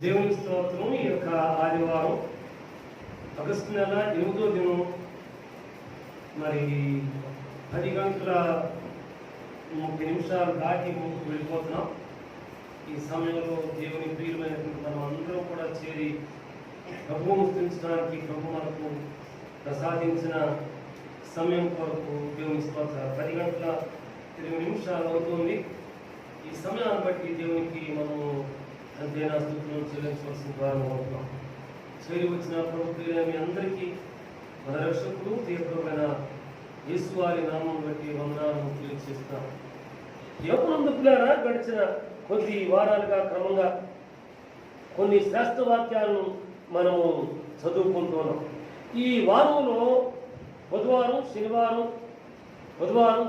దేవుని స్తోత్రం. ఈ యొక్క ఆదివారం ఆగస్టు నెల 8వ దినం, మరి 10 గంటల 30 నిమిషాలు దాటి ముందుకు వెళ్ళిపోతున్నాం. ఈ సమయంలో దేవుని ప్రియులమైనటువంటి మనం అందరం కూడా చేరి ప్రభువును స్తుతించడానికి ప్రభు మనకు ప్రసాదించిన సమయం కొరకు దేవుని స్తోత్రం. 10 గంటల 20 నిమిషాలు అవుతుంది. ఈ సమయాన్ని బట్టి దేవునికి మనం అంతేనా స్థుతులు చెల్లించవలసిన ద్వారా అవుతున్నాం. చేరి వచ్చిన ప్రభు మీ అందరికీ మన రక్షకుడు తీవ్రమైన యేసు వారి నామం బట్టి వందనాలను తెలియజేస్తున్నాం. యవనందుకులారా గడిచిన కొద్ది వారాలుగా క్రమంగా కొన్ని శాస్త్ర వాక్యాలను మనము చదువుకుంటున్నాం. ఈ వారంలో బుధవారం,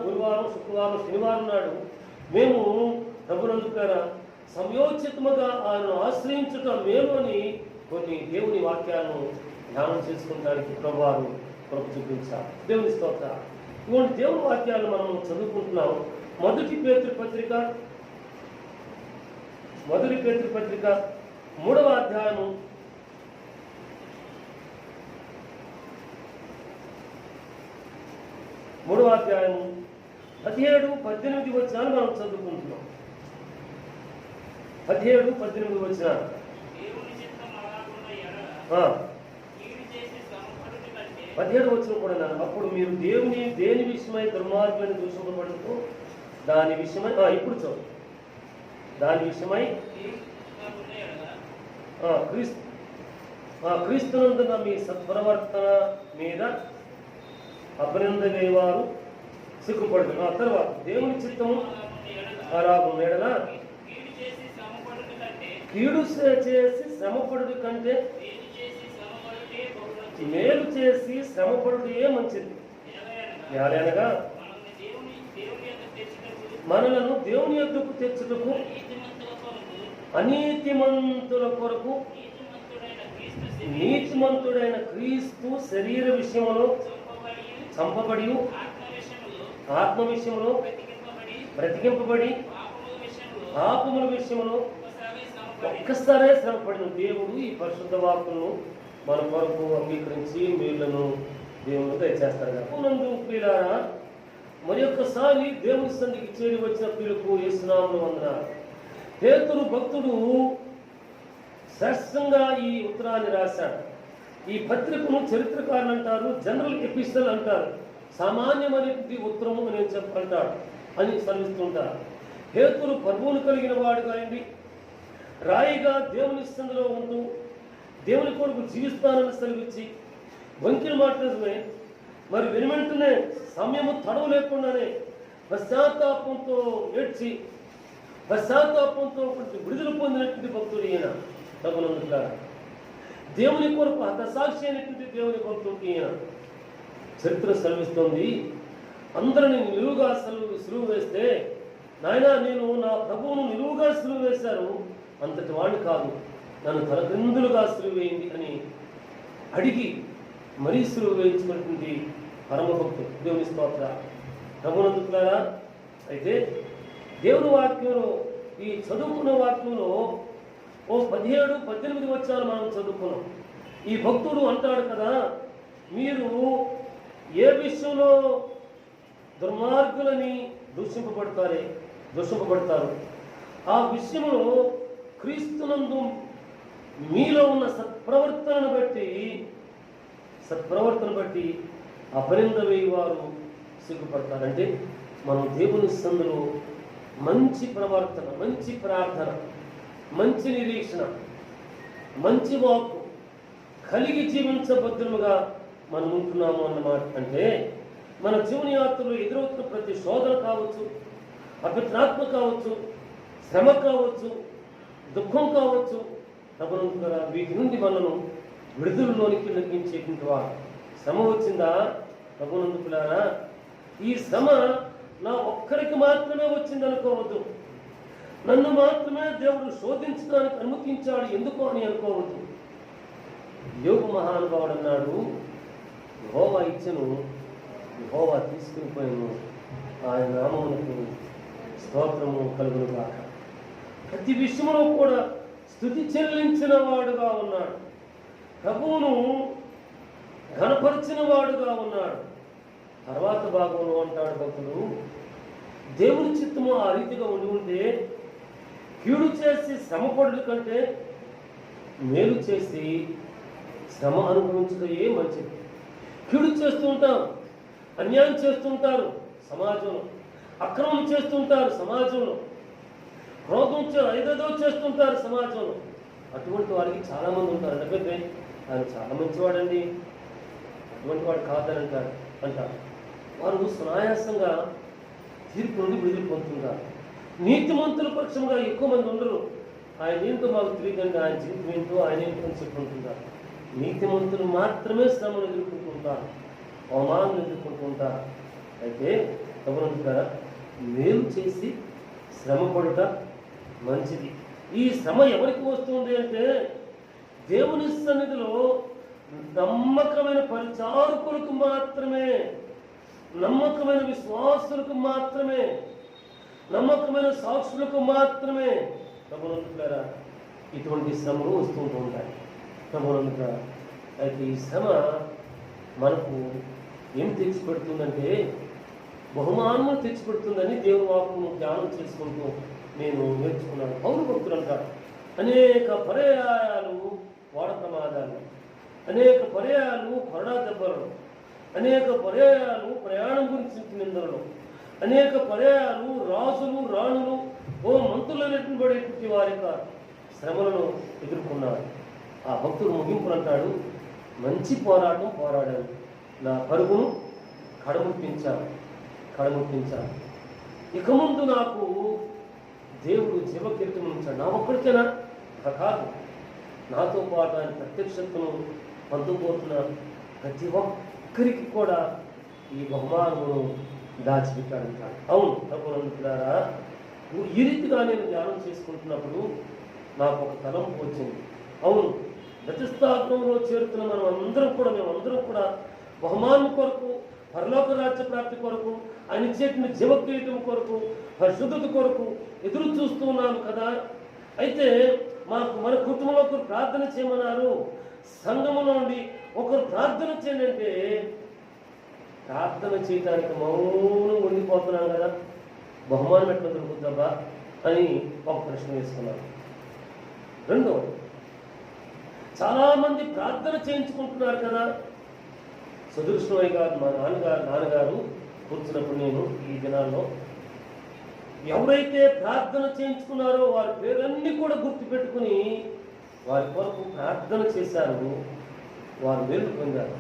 గురువారం, శుక్రవారం, శనివారం నాడు మేము ప్రభునందుకులారా సమయోచితముగా ఆయన ఆశ్రయించుట మేలు అని కొన్ని దేవుని వాక్యాలను ధ్యానం చేసుకుంటానికి ప్రభువారు ప్రభు చూపించారు. దేవుని స్తోత్ర. ఇటువంటి దేవుని వాక్యాలు మనం చదువుకుంటున్నాం. మొదటి పేతురు పత్రిక 3వ అధ్యాయము 17-18 వచనాలు మనం చదువుకుంటున్నాం. 17-18 వచనాలు. 17 వచనం కూడా అప్పుడు మీరు దేని విషయమై దుర్మార్గులను దూషింపబడుతూ దాని విషయమై ఇప్పుడు చూడు దాని విషయమై క్రీస్తునందున మీ సత్ప్రవర్తన మీద అభినందనేవారు సిగ్గుపడదు. తర్వాత దేవుని చిత్తము అలాగున్న ఎడల కీడు చేసి శ్రమపడుడు కంటే మేలు చేసి శ్రమపడుటే మంచిది. ఎలాగనగా మనలను దేవుని యొద్దకు తెచ్చుటకు అనీతిమంతుల కొరకు నీతిమంతుడైన క్రీస్తు శరీర విషయంలో చంపబడి ఆత్మ విషయంలో బ్రతికింపబడి పాపముల విషయంలో ఒక్కసారే శ్రమపడిన దేవుడు ఈ పరిశుద్ధ వాక్కులను మన కొరకు అంగీకరించి మేళ్లను దేవుడు దయచేస్తారు. నందు ప్రియులారా, మరి ఒక్కసారి దేవుని సన్నిధికి చేరి వచ్చిన ప్రియులకు యేసునామమున వందనాలు. పేతురు భక్తుడు శ్రేష్టంగా ఈ ఉత్తరాన్ని రాశాడు. ఈ పత్రికను చరిత్రకారులు అంటారు, జనరల్ ఎపిస్టల్ అంటారు, సామాన్యమైనటువంటి ఉత్తరము అని చెప్పంటాడు అని సెలవిస్తుంటారు. పేతురు ప్రభువును కలిగిన వాడుగా అయింది, రాయిగా దేవుని సందులో ఉంటూ దేవుని కొరకు జీవిస్తానని సెలవిచ్చి వంకిన మాటలమే మరి వెనువెంటనే సమయము తడవు లేకుండానే పశ్చాత్తాపంతో ఏడ్చి పశ్చాత్తాపంతో విడుదల పొందినటువంటి భక్తుడు ఈయన. ప్రభునందుకులారా, దేవుని కొరకు హతసాక్షి అయినటువంటి దేవుని భక్తుడు ఈయన. చరిత్ర సెలవిస్తుంది, అందరిని నిలువుగా సులువు వేస్తే నాయన నేను నా ప్రభువును నిలువుగా సులువు వేశాను, అంతటి వాడిని కాదు, నన్ను తలక్రిందులుగా సులువు వేయింది అని అడిగి మరీ సులువు వేయించుకున్నటువంటి పరమభక్తుడు. దేవుని స్తోత్ర. ప్రభునందుకులారా, అయితే దేవుని వాక్యంలో ఈ చదువుకున్న వాక్యంలో 17-18 వచనాలు మనం చదువుకున్నాం. ఈ భక్తుడు అంటాడు కదా, మీరు ఏ విషయంలో దుర్మార్గులని దూషింపబడతారు ఆ విషయంలో క్రీస్తునందు మీలో ఉన్న సత్ప్రవర్తనను బట్టి అపనింద వేయవారు సిగ్గుపడతారంటే మనం దేవుని సందులో మంచి ప్రవర్తన, మంచి ప్రార్థన, మంచి నిరీక్షణ, మంచి వాక్కు కలిగి జీవించబద్ధముగా మనం ఉంటున్నాము అన్నమాట. అంటే మన జీవన యాత్రలో ఎదురవుతున్న ప్రతి శోధన కావచ్చు, అభిత్రాత్మ కావచ్చు, శ్రమ కావచ్చు, దుఃఖం కావచ్చు, ప్రభునందుకులారా వీటి నుండి మనను విడుదలలోనికి నడిపించేటువంటి వారు. శ్రమ వచ్చిందా ప్రభునందుకులారా, ఈ శ్రమ నా ఒక్కరికి మాత్రమే వచ్చింది అనుకోవద్దు, నన్ను మాత్రమే దేవుడు శోధించడానికి అనుమతించాడు ఎందుకు అని అనుకోవద్దు. యోగు మహానుభావుడు అన్నాడు, యెహోవా ఇచ్చెను, యెహోవా తీసుకుని పోయాను, ఆయన నామమునకు స్తోత్రము కలుగును గాక. ప్రతి విషయంలో కూడా స్తుతి చెల్లించిన వాడుగా ఉన్నాడు, ప్రభువును ఘనపరిచిన వాడుగా ఉన్నాడు. తర్వాత భాగంలో అంటాడు భక్తుడు, దేవుని చిత్తము ఆ రీతిగా ఉండి ఉంటే కీడు చేసి శ్రమపడు కంటే మేలు చేసి శ్రమ అనుభవించడమే మంచిది. కీడు చేస్తూ ఉంటాం, అన్యాయం చేస్తుంటారు సమాజంలో, అక్రమం చేస్తుంటారు సమాజంలో, క్రోధం ఏదేదో చేస్తుంటారు సమాజంలో. అటువంటి వారికి చాలామంది ఉంటారు. అంటే ఆయన చాలా మంచివాడండి, అటువంటి వాడు కాదని అంటారు. వారు సునాయాసంగా తీర్పు నుండి విడుదల పొందుతుంటారు. నీతిమంతుల పక్షంగా ఎక్కువ మంది ఉండరు. ఆయన ఏంటో మాకు తెలియదండి, ఆయన జీవితం ఏంటో ఆయన ఏంటో అని చెప్పుకుంటుంటారు. నీతిమంతులు మాత్రమే శ్రమను ఎదుర్కొంటుంటారు, అవమానం ఎదుర్కొంటుంటారు. అయితే తమనుకుంటారా, మేలు చేసి శ్రమ పడుట మంచిది. ఈ శ్రమ ఎవరికి వస్తుంది అంటే దేవుని సన్నిధిలో నమ్మకమైన పరిచారకులకు మాత్రమే, నమ్మకమైన విశ్వాసులకు మాత్రమే, నమ్మకమైన సాక్షులకు మాత్రమే ప్రభునందులారా ఇటువంటి శ్రమలు వస్తుంటూ ఉంటాయి. ప్రభునందులారా అయితే ఈ శ్రమ మనకు ఏం తెచ్చిపెడుతుందంటే బహుమానము తెచ్చిపెడుతుందని దేవుని వాక్కును ధ్యానం చేసుకుంటూ నేను నేర్చుకున్నాను. పౌరు భక్తులు అంటారు, అనేక పర్యాయాలు వాడ ప్రమాదాలు, అనేక పర్యాయాలు కొరడా దెబ్బలు, అనేక పర్యాయాలు ప్రయాణం గురించి నిందలు, అనేక పర్యాయాలు రాజులు రాణులు మంత్రులన్నింటిని పడేటువంటి వారి యొక్క శ్రమలను ఎదుర్కొన్నారు. ఆ భక్తుడు ముగింపులు అంటాడు, మంచి పోరాటం పోరాడాను, నా పరుగును కడముట్టించాను. ఇక ముందు నాకు దేవుడు జీవకీర్తం ఉంచాడు. నా ఒక్కడికేనా కాదు, నాతో పాటు ఆయన ప్రత్యక్షతను పొందబోతున్న ప్రతి ఒక్కరికి కూడా ఈ బహుమానమును దాచిపెట్టాడంటాడు. అవును ప్రభునందులారా, ఈ రీతిగా నేను ధ్యానం చేసుకుంటున్నప్పుడు నాకు ఒక తలంపు వచ్చింది. అవును, గతిస్థాపనంలో చేరుతున్న మేమందరం కూడా బహుమానం కొరకు, పరలోక రాజ్య ప్రాప్తి కొరకు, ఆయన ఇచ్చేటువంటి జీవక్రీతం కొరకు, పరిశుద్ధత కొరకు ఎదురు చూస్తూ ఉన్నాము కదా. అయితే మన కుటుంబంలో ఒకరు ప్రార్థన చేయమన్నారు, సంఘములో నుండి ఒకరు ప్రార్థన చేయండి అంటే ప్రార్థన చేయడానికి మౌనం ఉండిపోతున్నాం కదా, బహుమానం ఎట్లా దొరుకుతుందబ్బా అని ఒక ప్రశ్న వేసుకున్నాను. రెండవది, చాలామంది ప్రార్థన చేయించుకుంటున్నారు కదా. సదృష్టమై గారు మా నాన్నగారు కూర్చున్నప్పుడు నేను ఈ దినాల్లో ఎవరైతే ప్రార్థన చేయించుకున్నారో వారి పేర్లన్నీ కూడా గుర్తుపెట్టుకుని వారి కొరకు ప్రార్థన చేశారు, వారు మేలు పొందారు.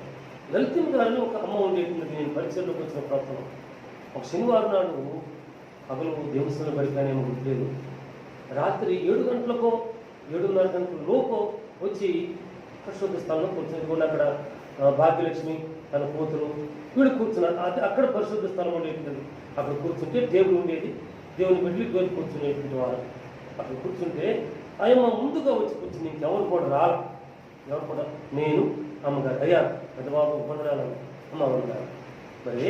లలితం గారిని ఒక అమ్మ ఉండేటువంటి నేను పరిచయంలోకి వచ్చిన ప్రాంతం ఒక శనివారం నాడు పగలు దేవస్థానం పడిపోయానేమో గుర్తులేదు, రాత్రి 7 గంటలకో 7:30 గంటల లోపు వచ్చి పరిశుద్ధ స్థలంలో కూర్చుని, అక్కడ భాగ్యలక్ష్మి తన కూతురు వీడు కూర్చున్నారు. అక్కడ పరిశుద్ధ స్థలం ఉండేది. అక్కడ కూర్చుంటే దేవుడు ఉండేది, దేవుని బిడ్డలు దేవుని కూర్చునేటువంటి వారు. అక్కడ కూర్చుంటే ఆయమ్మ ముందుగా వచ్చి కూర్చుని ఇంకెవరు కూడా నేను అమ్మగారు, అయ్యా పెద్దబాబు వందనాలు, అమ్మ వందనాలు. మరి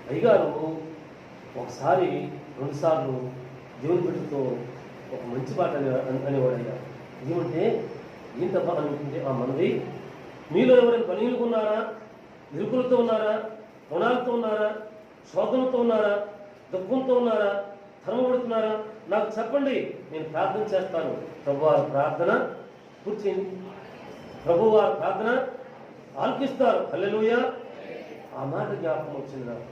అయ్యగారు ఒకసారి 2 సార్లు దేవుని బిడ్డతో ఒక మంచి పాట అనేవాడు. అయ్యా ఏమంటే ఏం తప్ప అనుకుంటే, ఆ మనది మీలో ఎవరైనా బలహీనగా ఉన్నారా, ఇరుకులతో ఉన్నారా, రుణాలతో ఉన్నారా, శోధనతో ఉన్నారా, దుఃఖంతో ఉన్నారా, ధర్మపడుతున్నారా, నాకు చెప్పండి, నేను ప్రార్థన చేస్తాను. ప్రభువారి ప్రార్థన కూర్చొని ప్రభువారి ప్రార్థన ఆలకిస్తారు. హల్లెలూయా. ఆ మాట జ్ఞాపకం వచ్చింది నాకు.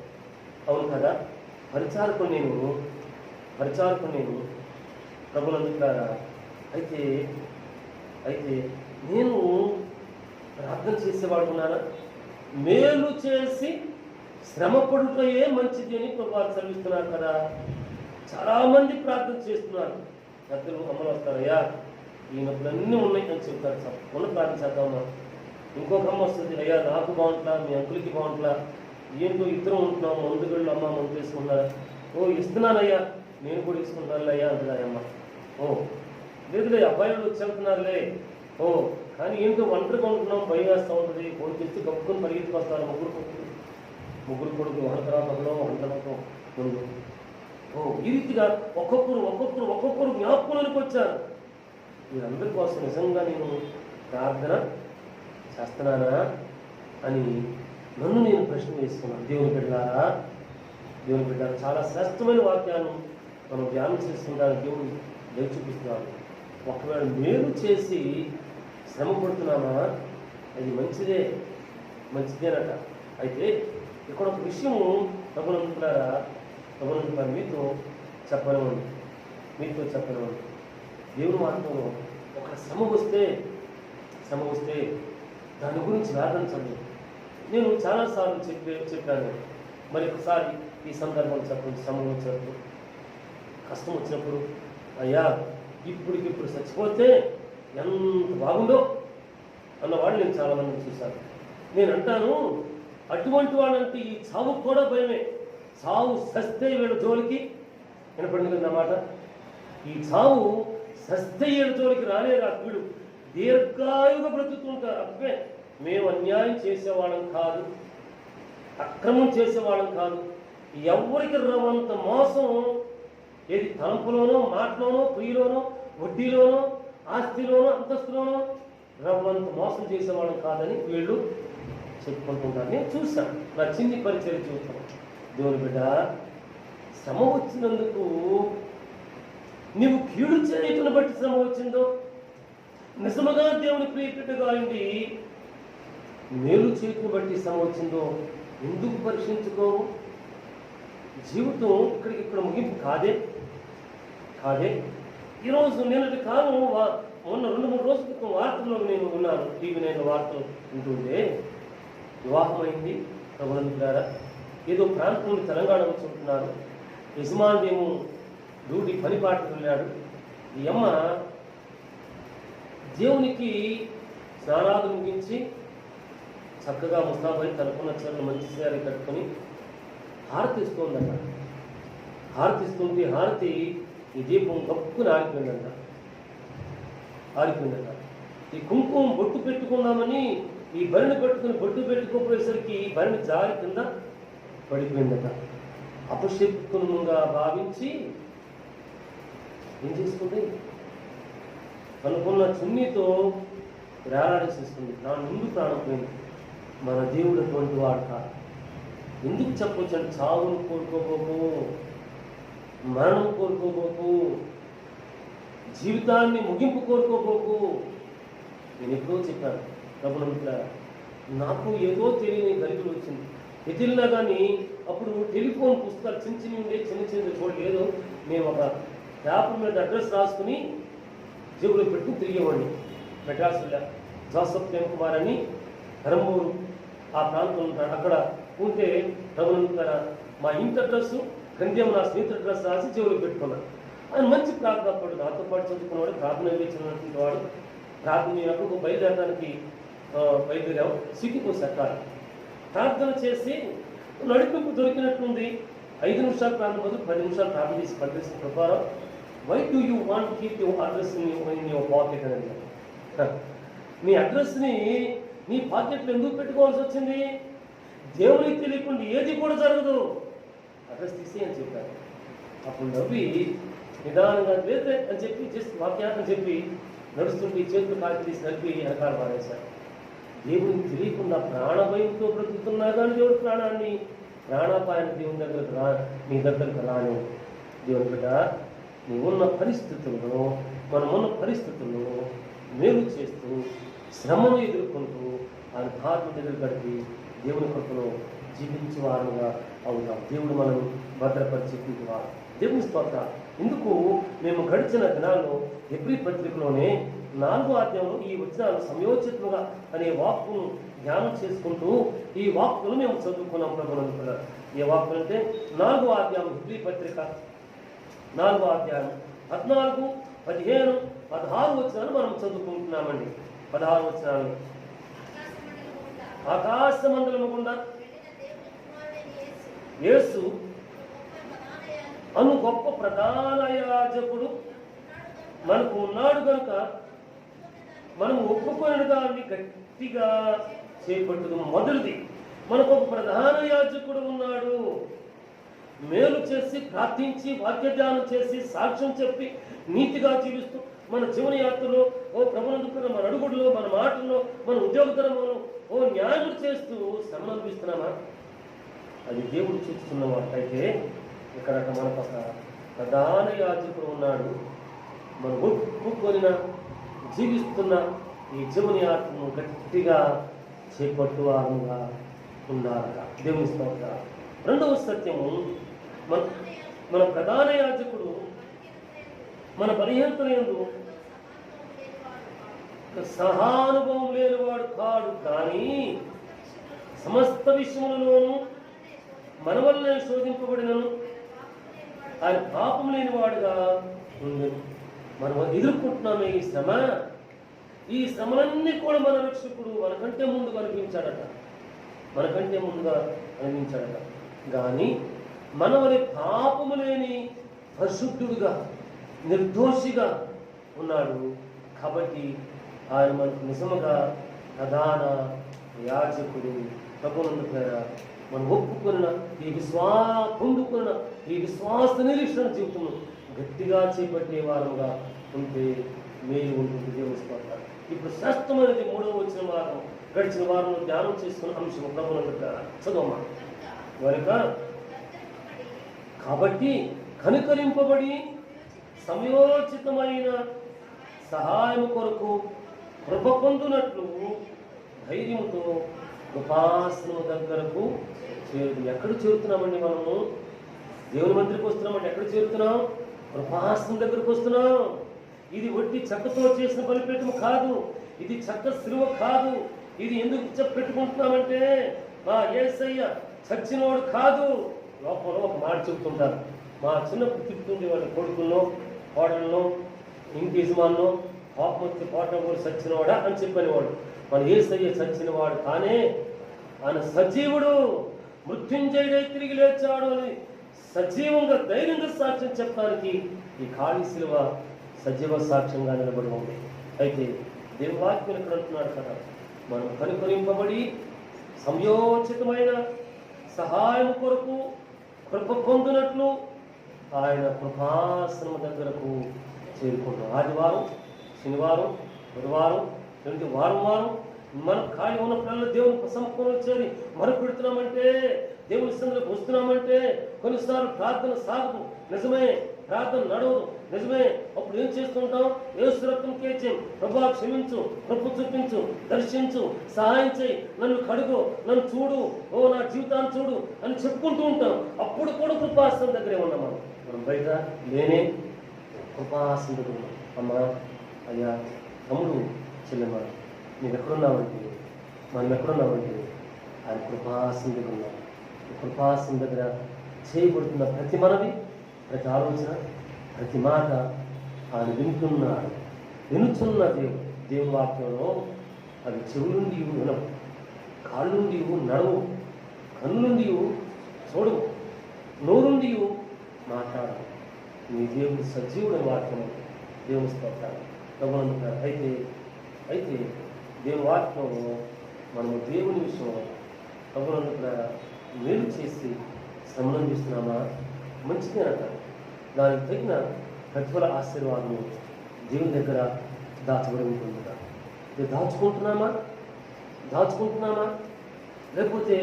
అవును కదా, పరిచారకుడు నేను ప్రభునందుకులారా. అయితే నేను ప్రార్థన చేసేవాడు ఉన్నానా, మేలు చేసి శ్రమ పడుటయే మంచిది అని ప్రభువారు చదివిస్తున్నారు కదా. చాలామంది ప్రార్థన చేస్తున్నారు. పెద్దలు అమ్మలు వస్తారు, అయ్యా ఈ నొప్పులన్నీ ఉన్నాయి అని చెప్తారు. తప్పకుండా ప్రార్థన చేద్దామా. ఇంకొక అమ్మ వస్తుంది, అయ్యా నాకు బాగుంటా, మీ అంకులకి బాగుంటా, ఏంటో ఇద్దరం ఉంటున్నాం, మందుగళ్ళు అమ్మ మందు వేసుకున్నారా, ఇస్తున్నానయ్యా నేను కూడా ఇసుకుంటానులే అయ్యా అంటున్నా అమ్మ. లేదులే అబ్బాయిలు వచ్చి వెళ్తున్నారులే, కానీ ఏంటో ఒంటరిగా ఉంటున్నాం, భయం వేస్తూ ఉంటుంది, ఫోన్ చేసి గప్పుకొని పరిగెత్తుకొస్తారు. ముగ్గురు కొడుకు ఒకరి తర్వాత ముందు ఈ రీతిగా ఒక్కొక్కరు జ్ఞాపకంలోకి వచ్చారు. వీరందరి కోసం నిజంగా నేను ప్రార్థన చేస్తున్నానా అని నన్ను నేను ప్రశ్న వేసుకున్నాను. దేవుని బిడ్డ చాలా శ్రేష్టమైన వాక్యాన్ని మనం ధ్యానం చేసుకుంటానికి దేవుడు దయ చూపిస్తున్నాడు. ఒకవేళ మేలు చేసి శ్రమ పడుతున్నామా, అది మంచిదేనట. అయితే ఇక్కడ ఒక విషయము ప్రభునందులారా మీతో చెప్పనివ్వండి. దేవుని వాక్యంలో ఒక శ్రమ వస్తే దాని గురించి వేదనించండి. నేను చాలాసార్లు చెప్పాను. మరి ఒకసారి ఈ సందర్భం చెప్పండి. శ్రమ వచ్చినప్పుడు, కష్టం వచ్చినప్పుడు, అయ్యా ఇప్పటికిప్పుడు చచ్చిపోతే ఎంత బాగుందో అన్నవాడు నేను చాలామందిని చూశాను. నేను అంటాను, అటువంటి వాడంటే ఈ చావుకు కూడా భయమే. చావు సస్తే వీళ్ళ జోలికి వినపడింది కదన్నమాట. ఈ చావు సస్తే వీళ్ళ జోలికి రాలేరా. వీడు దీర్ఘాయుగా బ్రతుకుతుంటారు. అబ్బే మేము అన్యాయం చేసేవాళ్ళం కాదు, అక్రమం చేసేవాళ్ళం కాదు. ఎవరికి రవంత మోసం ఏది తలంపులోనో, మాటలోనో, ప్రియులోనో, వడ్డీలోనో, ఆస్తిలోనో, అంతస్తులోనో రవ్వంత మోసం చేసేవాళ్ళం కాదని వీళ్ళు చెప్పుకుంటుంటారు. నేను చూశాను, నా చిన్ని పరిచయం చూస్తాను. దేవుని బిడ్డ, శ్రమ వచ్చినందుకు నీవు కీడు చేయటం బట్టి శ్రమ వచ్చిందో, నిజముగా దేవుని ప్రియపెట్టుగా అయింది మేలు చేయటం బట్టి శ్రమ వచ్చిందో ఎందుకు పరీక్షించుకోవు? జీవితం ఇక్కడ ముగింపు కాదే. ఈరోజు నిన్నటి కాలం మొన్న 2-3 రోజుల క్రితం వార్తల్లో నేను ఉన్నాను. టీవీ 9 వార్తలు ఉంటుండే వివాహమైంది. ప్రభునందులారా, ఏదో ప్రాంతం నుండి తెలంగాణ వచ్చి ఉంటున్నారు. యజమానుడేమో డ్యూటీ పనిపాటుకు వెళ్ళాడు. ఈ అమ్మ దేవునికి స్నానాలు ముగించి చక్కగా ముస్తాబై తనకున్న చీరలు మంచి చీరలు కట్టుకొని హారతిస్తుందట. హారతిస్తుంటే హారతి ఈ దీపం గప్పుకుని ఆరిపోయిందట. ఈ కుంకుమ బొట్టు పెట్టుకుందామని ఈ బరిని పెట్టుకుని బొట్టు పెట్టుకోపోయేసరికి ఈ బరిని జారి కింద పడిపోయిందట. అపశక్తులుగా భావించి ఏం చేసుకుంది, అనుకున్న చున్నీతో వేలాడేసేసుకుంది. నా ముందు ప్రాణం పోయింది. మన దేవుడు అటువంటి వాడు కాదు. ఎందుకు చెప్పొచ్చు అంటే, చావును కోరుకోబోకు, మరణం కోరుకోబోకు, జీవితాన్ని ముగింపు కోరుకోబోకు. నేను ఎప్పుడో చెప్పాను, ప్రభునందులారా, నాకు ఏదో తెలియని గలిగులు వచ్చింది. ఎదిలినా కానీ అప్పుడు టెలిఫోన్ పుస్తకాలు చిన్న చూడలేదు. మేము ఒక పేపర్ మీద అడ్రస్ రాసుకుని జేబులో పెట్టుకుని తిరిగేవాడిని. మెడ్రాస్లో జోసఫ్ కుమార్ అని కరంబూరు ఆ ప్రాంతం ఉంటాడు. అక్కడ ఉంటే ప్రభునందులారా, మా ఇంటి అడ్రస్ గంధ్యం నా స్నేహితుడి అడ్రస్ రాసి జేబులో పెట్టుకున్నాను. ఆయన మంచి ప్రార్థన అప్పుడు నాతో పాటు చదువుకున్నవాడు, ప్రార్థన వేచినటువంటి వాడు. ప్రార్థన అప్పుడు బయలుదేరడానికి బయలుదేరాం. సిటీకి సెక్కాలి. ప్రార్థన చేసి నడిపింపు దొరికినట్లుంది. 5 నిమిషాలు ప్రార్థన బదులు 10 నిమిషాలు ప్రార్థన చేసి పనిచేసిన ప్రకారం, why do you want keep your address in your pocket అని అడిగాను. మీ అడ్రస్ని నీ పాకెట్లో ఎందుకు పెట్టుకోవాల్సి వచ్చింది? దేవునికి తెలియకుండా ఏది కూడా జరగదు, అడ్రస్ తీసి అని చెప్పారు. అప్పుడు నవ్వి నిదానంగా లేదే అని చెప్పి జస్ట్ వాక్యాన్ని చెప్పి నడుస్తుంటే చేతులు కాకి తీసి నడిపి వెనకాల మారేశారు. దేవునికి తెలియకుండా ప్రాణభయంతో బ్రతుకుతున్నా కానీ దేవుడు ప్రాణాపాయాన్ని దేవుని నీ దగ్గరకు రాను. దేవుని బిడ్డ, నీవున్న పరిస్థితుల్లో, మనమున్న పరిస్థితుల్లో మేలు చేస్తూ శ్రమను ఎదుర్కొంటూ ఆయన భార్యను ఎదురు గడిపి దేవుని కృపలో జీవించే వారుగా అవుతాం. దేవుడు మనం భద్రపరిచేటువంటి వారు. దేవుని స్తోత్ర. ఇందుకు మేము గడిచిన దినాల్లో హెబ్రీ పత్రికలోనే 4వ అధ్యాయంలో ఈ వచనాలు సంయోచితముగా అనే వాక్కును ధ్యానం చేసుకుంటూ ఈ వాక్కులు మేము చదువుకున్నాం. ప్రభునందుకున్న ఏ వాక్కులు అంటే 4వ అధ్యాయం హెబ్రీ పత్రిక 4వ అధ్యాయం 14, 15, 16 వచనాలు మనం చదువుకుంటున్నామండి. 16 వచనాలు. ఆకాశ మండలము గుండా యేసు అను గొప్ప ప్రధాన యాజకుడు మనకు ఉన్నాడు కనుక మనం ఒప్పుకొని దాన్ని గట్టిగా చేపట్టుదు. మొదటిది, మనకు ఒక ప్రధాన యాజకుడు ఉన్నాడు. మేలు చేసి ప్రార్థించి వాక్యధ్యానం చేసి సాక్ష్యం చెప్పి నీతిగా జీవిస్తూ మన జీవన యాత్రలో ప్రభునందుకున్న మన అడుగుడులో, మన మాటల్లో, మన ఉద్యోగతరంలో న్యాయం చేస్తూ శ్రమను అనిపిస్తున్నామా? అది దేవుడు చూస్తున్న వాటైతే ఇక్కడ మన పక్క ప్రధాన యాజకుడు ఉన్నాడు. మనం ఒప్పుకొనిన జీవిస్తున్న ఈ జీవన యాత్రను గట్టిగా చేపట్టువారుగా ఉండాలట. దేవుని స్తోత్రం. రెండవ సత్యము, మన ప్రధాన యాజకుడు మన బలహీనతలందు సహానుభవం లేనివాడు కాడు, కానీ సమస్త విషయములలోనూ మన వల్లనే శోధింపబడినను ఆయన పాపం లేనివాడుగా ఉండేది. మనం ఎదుర్కొంటున్నామే ఈ శ్రమలన్నీ కూడా మన రక్షకుడు మనకంటే ముందు కనిపించాడట, కానీ మన వలె పాపము లేని పరిశుద్ధుడుగా, నిర్దోషిగా ఉన్నాడు. కాబట్టి ఆయన మనకు నిజముగా ప్రధాన యాజకుడు. ప్రభువునందు మనం ఒప్పుకున్న పొందుకున్న ఈ విశ్వాస నిరీక్షణ జీవితం గట్టిగా చేపట్టే వారంగా ఉంటే మేలు ఉంటుంది. దేవుని స్తోత్రం. ఇప్పుడు శ్రేష్టమైనది 3వ వచ్చిన వారం, గడిచిన వారంలో ధ్యానం చేసుకున్న అంశం ప్రభువునందు చదవమ్మా. కనుక కాబట్టి కనికరింపబడి సమయోచితమైన సహాయం కొరకు కృప పొందునట్లు ధైర్యంతో కృపాసనం దగ్గరకు చేరు. ఎక్కడ చేరుతున్నామండి? మనము దేవుని మందిరికి వస్తున్నామంటే ఎక్కడ చేరుతున్నాం? కృపాసనం దగ్గరకు వస్తున్నాం. ఇది ఒట్టి చెక్కతో చేసిన బలిపీఠం కాదు, ఇది చెక్క సిలువ కాదు. ఇది ఎందుకు పెట్టుకుంటున్నామంటే మా యేసయ్య చచ్చినోడు కాదు. లోపల ఒక మాట చెబుతుంటారు. మా చిన్నప్పుడు తిప్పుతుండే వాళ్ళ కొడుకుల్లో, కోడల్లో, ఇంటి యజమానులో పాపం వచ్చి కోటం కూడా చచ్చినవాడా అని చెప్పనేవాడు. మన యేసయ్య చచ్చినవాడు కానే, ఆయన సజీవుడు, మృత్యుంజయుడై తిరిగి లేచాడు అని సజీవంగా ధైర్యంగా సాక్ష్యం చెప్పడానికి ఈ ఖాళీ శిలువ సజీవ సాక్ష్యంగా నిలబడి ఉంది. అయితే దేవుని వాక్యం ఇక్కడ అంటున్నాడు కదా, మనం కనుకరింపబడి సంయోచితమైన సహాయం కొరకు కృప పొందినట్లు ఆయన కృపాసనం దగ్గరకు చేరుకుంటాం. ఆదివారం, శనివారం, బుధవారం, వారం మనం ఖాళీ ఉన్న పిల్లలు దేవుని సమకూర్ణ చేరి మరపెడుతున్నామంటే, దేవుని సందులోకి వస్తున్నామంటే కొన్నిసార్లు ప్రార్థన సాగదు, నిజమే, ప్రార్థన నడవదు, నిజమే. అప్పుడు ఏం చేస్తుంటాం? యేసు రక్తం కేచేం, ప్రభువా క్షమించు, కృప చూపించు, దర్శించు, సహాయం చేయి, నన్ను కడుగు, నన్ను చూడు, నా జీవితాన్ని చూడు అని చెప్పుకుంటూ ఉంటాం. అప్పుడు కూడా కృపాసనం దగ్గరే ఉన్నాం. మనం బయట లేనే కృపాసనం దగ్గర ఉన్నాం. అమ్మా, అయ్యా, తమ్ముడు, చెల్లెమ్మ, నేను ఎక్కడున్నామంటే, మనం ఎక్కడున్నామంటే ఆయన కృపాసనం దగ్గర ఉన్నాం. కృపాసనం దగ్గర చేయబడుతున్న ప్రతి మనవి, ప్రతి ఆలోచన, ప్రతి మాట ఆయన వింటున్నాడు. వినుచున్న దేవుని వాక్యంలో అది చెవులుండి వినవు, కాళ్ళుండి నడవు, కన్నుండి చూడవు, నోరుండి మాట్లాడవు. నీ దేవుడు సజీవుడి వాక్యం దేవుని స్తోత్రాలు ప్రభువునందు. అయితే దేవుని వాక్యంలో మనము దేవుని విషయంలో ప్రభువునందు మేలు చేసి శ్రమను చూస్తున్నామా? మంచిదే అంటారు. దానికి తగిన ప్రతిఫల ఆశీర్వాదము దేవుని దగ్గర దాచబడి ఉంటుంది. ఇది దాచుకుంటున్నామా లేకపోతే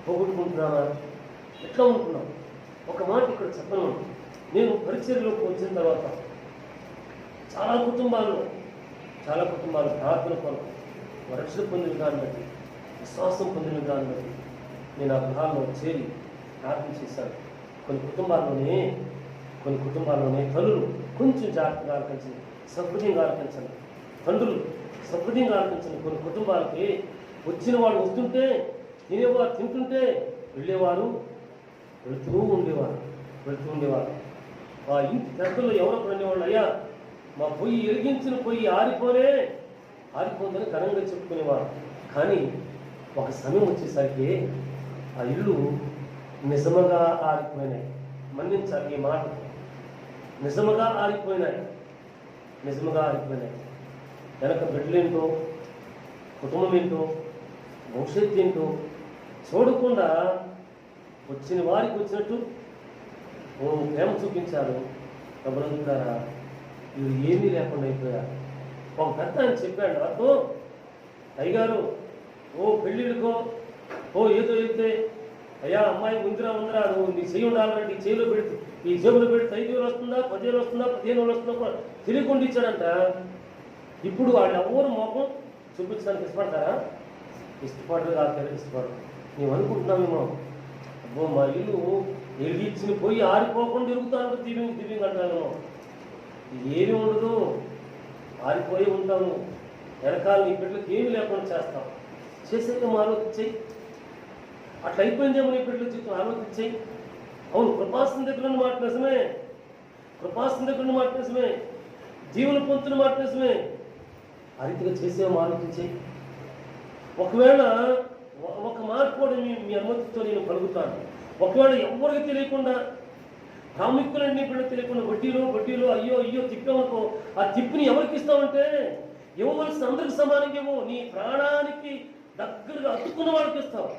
పోగొట్టుకుంటున్నామా? ఎట్లా ఉంటున్నాం? ఒక మాట ఇక్కడ చెప్పను. నేను పరిచర్యలోకి వచ్చిన తర్వాత చాలా కుటుంబాలు ప్రార్థన కొరకు రక్షణ పొందిన దాన్ని బట్టి, విశ్వాసం పొందిన దాన్ని బట్టి నేను ఆ గృహాల్లో చేరి ప్రార్థన చేశాను. కొన్ని కుటుంబాల్లోనే తల్లులు కొంచెం జాగ్రత్తగా ఆలోచించండి, సహృదయంగా ఆలోచించండి, తండ్రులు సహృదయంగా ఆలోచించండి. కొన్ని కుటుంబాలకి వచ్చిన వాడు వస్తుంటే, తినేవారు తింటుంటే వెళుతూ ఉండేవారు. ఆ ఇంటి పెద్దలు ఎవరో అనేవాళ్ళు, అయ్యా మా పొయ్యి ఎరిగించిన పొయ్యి ఆరిపోందని ఘనంగా చెప్పుకునేవారు. కానీ ఒక సమయం వచ్చేసరికి ఆ ఇల్లు నిజముగా ఆరిపోయినాయి. మన్నించాలి ఈ మాట, నిజముగా ఆరిపోయినాయి. వెనక బిడ్డలేంటో, కుటుంబం ఏంటో, భవిష్యత్తు ఏంటో చూడకుండా వచ్చిన వారికి వచ్చినట్టు ప్రేమ చూపించారు. ప్రభునందులారా, వీడు ఏమీ లేకుండా అయిపోయారు. ఒక పెద్ద ఆయన చెప్పాడు నాతో, అయ్యగారు ఓ పెళ్ళిళ్ళకో ఓ ఏదో అయితే అయ్యా అమ్మాయి ఉందిరా నువ్వు నీ చెయ్యి ఉండాలంటే ఈ చేతిలో పెడితే ఈ జేబులో పెడితే 5,000 వస్తుందా 10,000 వస్తుందా 15,000 వస్తుందా కూడా తెలియకుండా ఇచ్చాడంట. ఇప్పుడు వాళ్ళు ఎవరు మోపం చూపించడానికి ఇష్టపడతారా? ఇష్టపడరు కాదు, ఇష్టపడరు. మేము అనుకుంటున్నామేమో అబ్బో మా ఇల్లు వెలిగించిన పోయి ఆరిపోకుండా తిరుగుతాను దివ్యం అంటానేమో. ఏమి ఉండదు, ఆరిపోయి ఉంటాము. వెనకాల నీ బిడ్డలకు ఏమి లేకుండా చేస్తాం. చేసాక ఆలోచించేయి. అట్లా అయిపోయిందేమో నీ బిడ్డల జీవితం, ఆలోచించేయి. అవును, కృపాసన దగ్గర ఉన్న మాట నిజమే, కృపాసన దగ్గర ఉన్న మాట నిజమే, జీవన పొందుతున్న మాట నిజమే. ఆ రీతిగా చేసేమో ఆలోచించేయి. ఒకవేళ ఒక మాట కూడా మీ అనుమతితో నేను పలుకుతాను. ఒకవేళ ఎవరికి తెలియకుండా ప్రాముఖ్యులన్నీ బిడ్డలు తెలియకుండా వడ్డీలో అయ్యో తిప్పామనుకో, ఆ తిప్పిని ఎవరికి ఇస్తామంటే ఇవ్వవలసిన అందరికి సమానంగా ఇవ్వు. నీ ప్రాణానికి దగ్గరగా అతుక్కున్న వాళ్ళకి ఇస్తావు.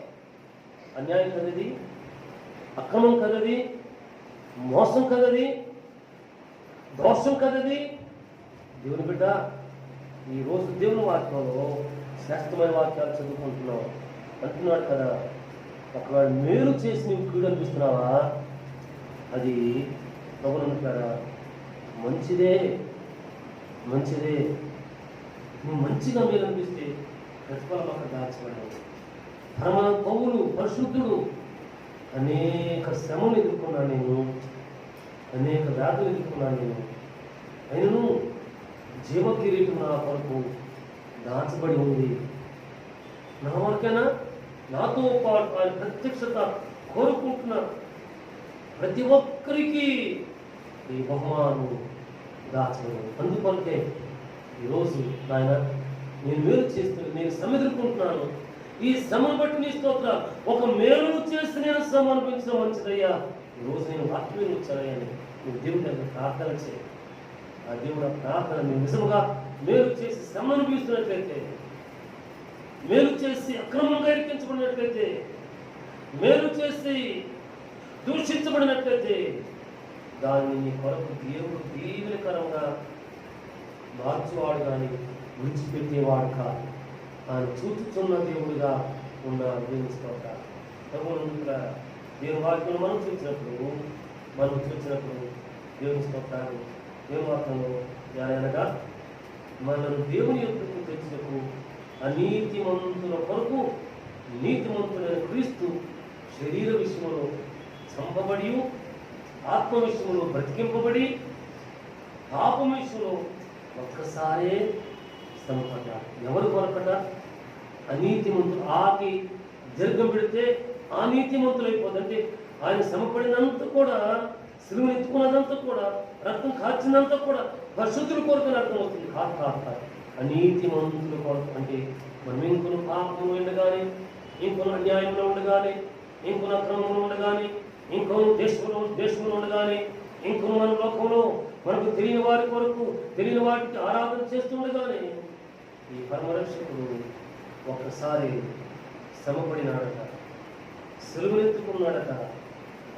అన్యాయం కదది, అక్రమం కదది, మోసం కదది, దోషం కదది. దేవుని బిడ్డ, ఈరోజు దేవుని వాక్యంలో శ్రేష్టమైన వాక్యాలు చదువుకుంటున్నావు అంటున్నాడు కదా. ఒకవేళ మేలు చేసి నీవు కీడు అనిపిస్తున్నావా, అది ప్రభునంటారా మంచిదే. నువ్వు మంచిగా మేలు అనిపిస్తే ప్రతిఫలం అక్కడ దాచబడదు. పౌలు పరిశుద్ధుడు అనేక శ్రమను ఎదుర్కొన్నాను నేను, అనేక వ్యాధులు ఎదుర్కొన్నాను నేను. అయినను జీవ కిరీటం నా కొరకు దాచబడి ఉంది. నా వరకైనా నాతో పాటు ఆయన ప్రత్యక్షత కోరుకుంటున్న ప్రతి ఒక్కరికి ఈ బహుమానం దాచబడి. అందుకొరకే ఈరోజు నాయన నేను మేలు చేస్తున్నాను, నేను శ్రమ ఎదుర్కొంటున్నాను. ఈ శ్రమను బట్టి నీ స్తోత్ర, ఒక మేలు చేసి నేను శ్రమ అనిపించడం మంచిదయ్యా. ఈరోజు నేను వాక్యం వచ్చానయ్యా అని నువ్వు దేవుడి దగ్గర ప్రార్థన చేయి. ఆ దేవుడు ప్రార్థన మీరు నిజముగా మేలు చేసి శ్రమ అనిపిస్తున్నట్లయితే, మేలు చేసి అక్రమంగా ఇరికించబడినట్లయితే, మేలు చేసి దూషించబడినట్లయితే దాన్ని నీ కొరకు దేవుడు దీవెనకరంగా మార్చువాడు కానీ విడిచిపెట్టేవాడు కాదు. ఆయన చూచుతున్న దేవుడిగా ఉన్నాడు. దేవుని స్తోత్ర. దేవుని వాక్యం మనం చూసినప్పుడు దేవుని స్తోత్రాన్ని దేవుని వాక్యంలో అనగా మనను దేవుని యొక్కకు తెచ్చినప్పుడు అనీతిమంతుల కొరకు నీతిమంతులైన క్రీస్తు శరీర విషయంలో చంపబడి, ఆత్మ విషయంలో బ్రతికింపబడి, పాపం విషయంలో ఒక్కసారే శ్రమపడ్డాడు. ఎవరు కొరకట? అనీతిమంతులు. ఆకి దీర్ఘం పెడితే ఆ నీతిమంతులు అయిపోతుంటే ఆయన శ్రమపడినంత కూడా, సిలువను ఎత్తుకున్నదంతా కూడా, రక్తం కాల్చినంతా కూడా పరిశుద్ధుల కొరకు అర్థం అవుతుంది. కాదు. అనీతిమంతుల కొరకు అంటే మనం ఇంకొన పాపంలో ఉండగానే, ఇంకొన అన్యాయంలో ఉండగానే, ఇంకొన అక్రమంలో ఉండగానే, ఇంకొన దేశంలో ఉండగానే, ఇంకొన మన లోకంలో మనకు తెలియని వారి కొరకు తెలియని వాటికి ఆరాధన చేస్తుండగానే ఈ పరమరక్షకుడు ఒక్కసారి శ్రమపడినాడట, సిలువనెత్తుకున్నాడట,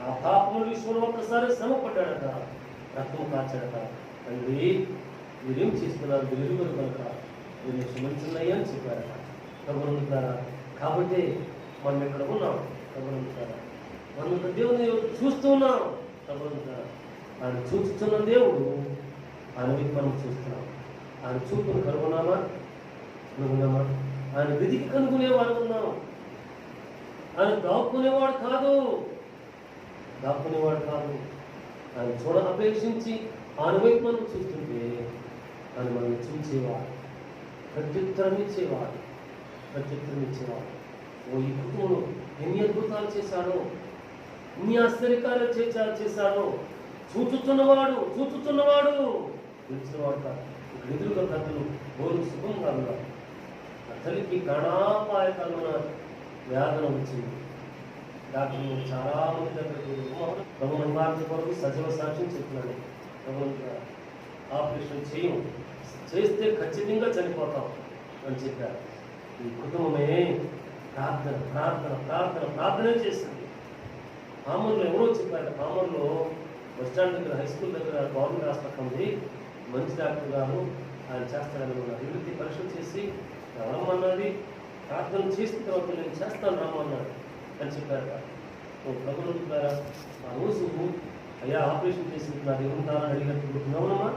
ఆ పాపముల విషయంలో ఒక్కసారి శ్రమపడ్డాడట, రక్తం కాచాడట. తండ్రి మీరేం చేస్తున్నారు, మీరు ఎరుగరు కనుక మీరు క్షమించున్నాయి అని చెప్పారట. ప్రభునందుతారా, కాబట్టి మనం ఇక్కడ ఉన్నాం. ప్రభునందుతారా, మనం ఒక దేవుని చూస్తూ ఉన్నాం. ప్రభునందుతారా, ఆయన చూస్తున్న దేవుడు, ఆయన వైపు మనం చూస్తున్నాం. ఆయన చూపును కనుగొన్నామా? ఆయన వెతికి కనుగొనేవాడు ఉన్నాం. ఆయన దాక్కునేవాడు కాదు. ఆయన చూడ అపేక్షించి ఆయన వైపు మనం చూస్తుంటే ఆయన మనల్ని చూసేవాడు, ప్రత్యుత్తరం ఇచ్చేవాడు. ఓ ఈ కుటుంబంలో ఎన్ని అద్భుతాలు చేశాడో, ఎన్ని ఆశ్చర్యకార్యాలు చేశాడో. చూచుతున్నవాడు తెలిసినవాడు కాదు. ఇక్కడ ఎదురుగా పెద్దలు బోరు సుఖంగా ఉన్నారు. ఆ తల్లికి ప్రాణాపాయకరమైన వేదన వచ్చింది. డాక్టర్లు చాలా మంది దగ్గరకు ప్రభు నివారణ కొరకు సజీవ సాక్ష్యం చెప్తున్నాను. ఆపరేషన్ చేస్తే ఖచ్చితంగా చనిపోతాం అని చెప్పారు. ఈ కుటుంబమే ప్రార్థనే చేసింది. పామూరులో ఎవరో చెప్పారు, పామూరులో బస్టాండ్ దగ్గర, హై స్కూల్ దగ్గర గవర్నమెంట్ హాస్పిటల్ ఉంది, మంచి డాక్టర్ గారు ఆయన చేస్తారని ఉన్నారు. ఈ వ్యక్తి పరీక్షలు చేసి రమ్మన్నది, ప్రార్థన చేసిన తర్వాత నేను చేస్తాను రమ్మన్నాడు అని చెప్పారు. ప్రభుత్వం ద్వారా ఆ రోజు అయ్యా ఆపరేషన్ చేసినట్టున్నారు ఏముంటారని అడిగినప్పుడు నమ్మమ్మా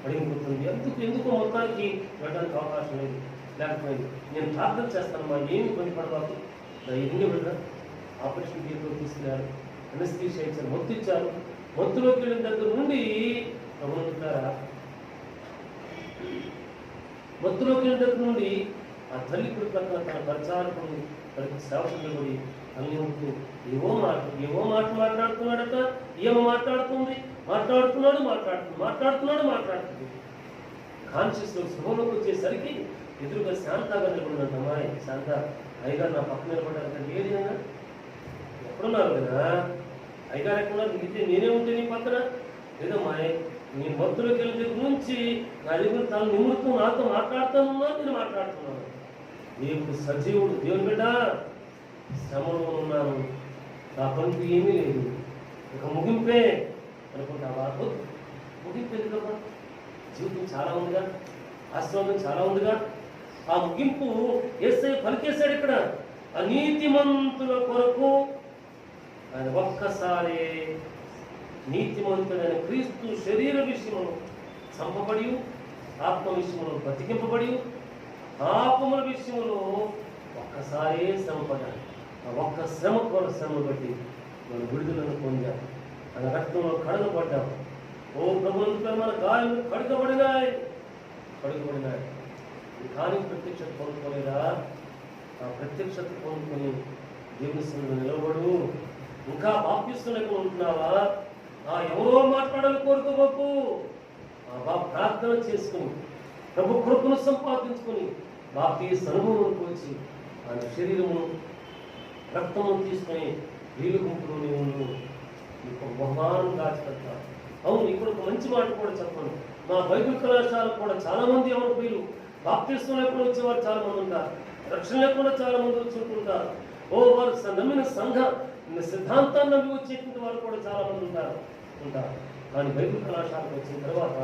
అడిగిపోతుంది. ఎందుకు మొత్తానికి వెళ్ళడానికి అవకాశం లేదు, లేకపోయింది. నేను ప్రార్థన చేస్తానమ్మా, ఏమి పని పడబాకు, ఎన్ని వెళ్ళా ఆపరేషన్ థియేటర్లో తీసుకెళ్ళారు, అనస్థీషియా ఇచ్చారు, మత్తు ఇచ్చారు. మత్తులోకి వెళ్ళిన దగ్గర నుండి ప్రభుత్వారా మత్తులోకి వెళ్ళిన దగ్గర నుండి ఆ తల్లి ప్రక్కన తన పరిచారకుడు తనకి సేవకుడు నిలబడి తల్లి ఏవో మాట మాట్లాడుతున్నాడట, ఏమో మాట్లాడుతుంది. కాన్షియస్లో శుభంలోకి వచ్చేసరికి ఎదురుగా శాంతగా నిలబడినట్టు. అమ్మాయి శాంత అయ్యగారు నా పక్కన నిలబడ్డారు. ఏది అన్నా ఎక్కడున్నారు కదా, అయ్యగారు ఎక్కడున్నారు, దిగితే నేనే ఉంటే నీ పక్కన లేదమ్మాయి. నేను భక్తులకు వెళ్ళిన దగ్గర నుంచి నా దగ్గర తను నిముడుతూ నాతో మాట్లాడుతానున్నా, నేను మాట్లాడుతున్నాను. దేవుడు సజీవుడు, దేవుని బిడ్డ శ్రమలో ఉన్నాను, నా పనికి ఏమీ లేదు, ఇక ముగింపే అనుకుంటావా? ముగింపు ఎందుకమ్మా? జీవితం చాలా ఉందిగా, ఆశీర్వాదం చాలా ఉందిగా. ఆ ముగింపు యేసయ్య పలికేశాడు ఇక్కడ. అనీతిమంతుల కొరకు ఆయన ఒక్కసారి నీతిమంతుడైన క్రీస్తు శరీర విషయమును చంపబడి, ఆత్మ విషయమును బతికింపబడి, పాపముల విషయములో ఒక్కసారే శ్రమపడ్డాడు. ఆ ఒక్క శ్రమ బట్టి మన విడుదలను పొందాం, మన రక్తంలో కడగబడ్డాం. ఓ ప్రభుత్వ మన గాయములు కడగబడినాయి. కానీ ప్రత్యక్షత పొందుకోలేదా? ఆ ప్రత్యక్షత పొందుకొని దేవుని సన్నిధిలో నిలబడు. ఇంకా బాప్తిస్తున్నట్టు ఉంటున్నావా? ఎవరో మాట్లాడాలని కోరుకోబోకు. ప్రార్థన చేసుకుని ప్రభు కృపను సంపాదించుకొని బాప్తిస్మ అనుభవంలోకి వచ్చి ఆయన శరీరము రక్తము తీసుకొని వీలు గుంపులో నీవు బహుమానం దాచిపెడతా. అవును, ఇక్కడ ఒక మంచి మాట కూడా చెప్పండి. మా బైబిల్ కళాశాల కూడా చాలా మంది ఎవరు వీళ్ళు బాప్తిస్మ లేకుండా వచ్చేవారు చాలా మంది ఉంటారు, రక్షణ లేకుండా చాలా మంది వచ్చి ఉంటుంటారు. వారు నమ్మిన సంఘ సిద్ధాంతాన్ని నమ్మి వచ్చేటువంటి వారు కూడా చాలా మంది ఉంటారు. కానీ బైబిల్ కళాశాలకు వచ్చిన తర్వాత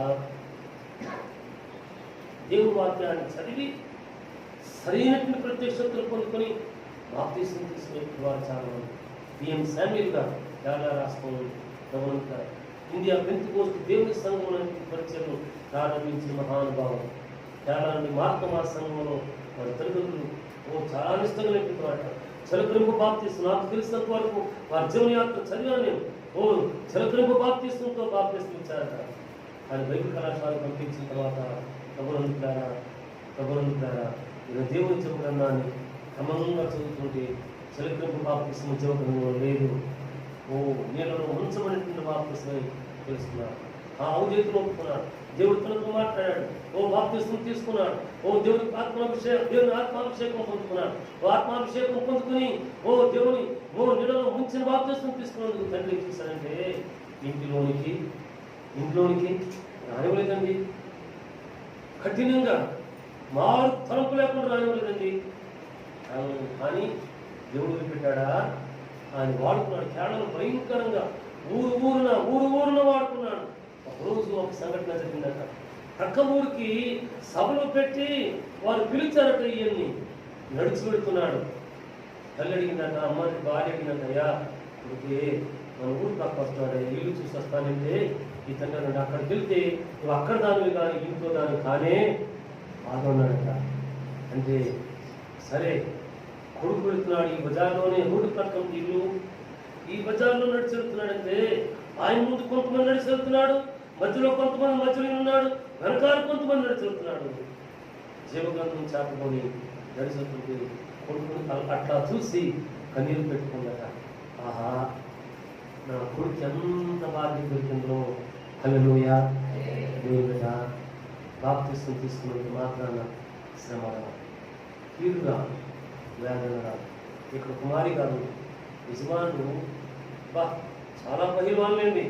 దేవుని వాక్యాన్ని చదివి సరైనటువంటి ప్రత్యక్షతలు పొందుకొని బాప్తిస్మం తీసుకునే వారు చాలా మంది. బిఎం శామ్యూల్ గారు కేరళ రాష్ట్రం గమనించారు. ఇండియా పెంతెకోస్తు దేవుని సంఘం పరిచయం ప్రారంభించిన మహానుభావం. కేరళ నుండి మార్తమా సంఘంలో వారి తల్లిదండ్రులు చాలా నిష్టంగా నేర్పుతారట. చిలకరింపు బాప్తిస్మం నాకు తెలిసినంత వరకు వారి జీవనయాత్ర చదివాను నేను. చిలకరింపు బాప్తిస్మంతో బాప్తిస్మం ఇచ్చారట. ఆయన బైబిల్ కళాశాల పంపించిన తర్వాత ప్రభునందులారా ఇలా దేవుని చెప్పుకున్నాన్ని క్రమంగా చదువుతుంటే చిలకరింపు బాప్తిస్మం జీవగ్రంథంలో లేదు. నీళ్ళలో ఉంచబడినటువంటి బాప్తిస్మై తెలుసుకున్నాడు. ఔజేతులు ఒప్పుకున్నాడు. దేవుడు తనతో మాట్లాడాడు. బాప్తిస్మం తీసుకున్నాడు. దేవుని ఆత్మాభిషేకం పొందుకున్నాడు. ఆత్మాభిషేకం పొందుకుని దేవుని నీళ్ళలో ముంచిన బాప్తిస్మం తీసుకున్నందుకు తండ్రి చూశారంటే ఇంట్లోనికి రానివ్వలేదండి. కఠినంగా మారు తలంపు లేకుండా రానివ్వలేదండి. కానీ దేవుడు పెట్టాడా? ఆయన వాడుకున్నాడు. కేరళను భయంకరంగా ఊరున వాడుకున్నాడు. ఒకరోజు ఒక సంఘటన జరిగిందట. పక్క ఊరికి సభలో పెట్టి వారు పిలిచారట. ఇవన్నీ నడిచి వెళుతున్నాడు. తల్లి అడిగిందట, అమ్మాయి భార్య అడిగిందట, అయ్యా ఇదికే మన ఊరు పక్క వస్తున్నాడు, ఇల్లు చూసి వస్తానంటే ఈ తండ్రి అన్నాడు, అక్కడికి వెళ్తే నువ్వు అక్కడ దానివి కానీ ఇంట్లో దాని కానే బాగున్నాడట. అంటే సరే కొడుకు వెళుతున్నాడు. ఈ బజార్లోనే రోడ్డు పక్కన ఇల్లు, ఈ బజార్లో నడిచి వెళ్తున్నాడంటే ఆయన ముందు కొంతమంది నడిచి వెళ్తున్నాడు, మధ్యలో కొంతమంది మధ్యలో ఉన్నాడు, వెనకాల కొంతమంది నడిచి వెళ్తున్నాడు. జీవగంధం చాపుకొని నడిచి వెళ్తుంటే కొడుకుని అట్లా చూసి కన్నీరు పెట్టుకుందట. ఆహా, నా కొడుకు ఎంత బాధ్యత దొరికిందో. హల్లెలూయా. దేవుడా, బాప్తిస్మం తీసుకున్నందుకు మాత్రాన శ్రమ కీడుగా వేదన. ఇక్కడ కుమారి గారు యజమానులు చాలా పహిల్వాన్లేండి.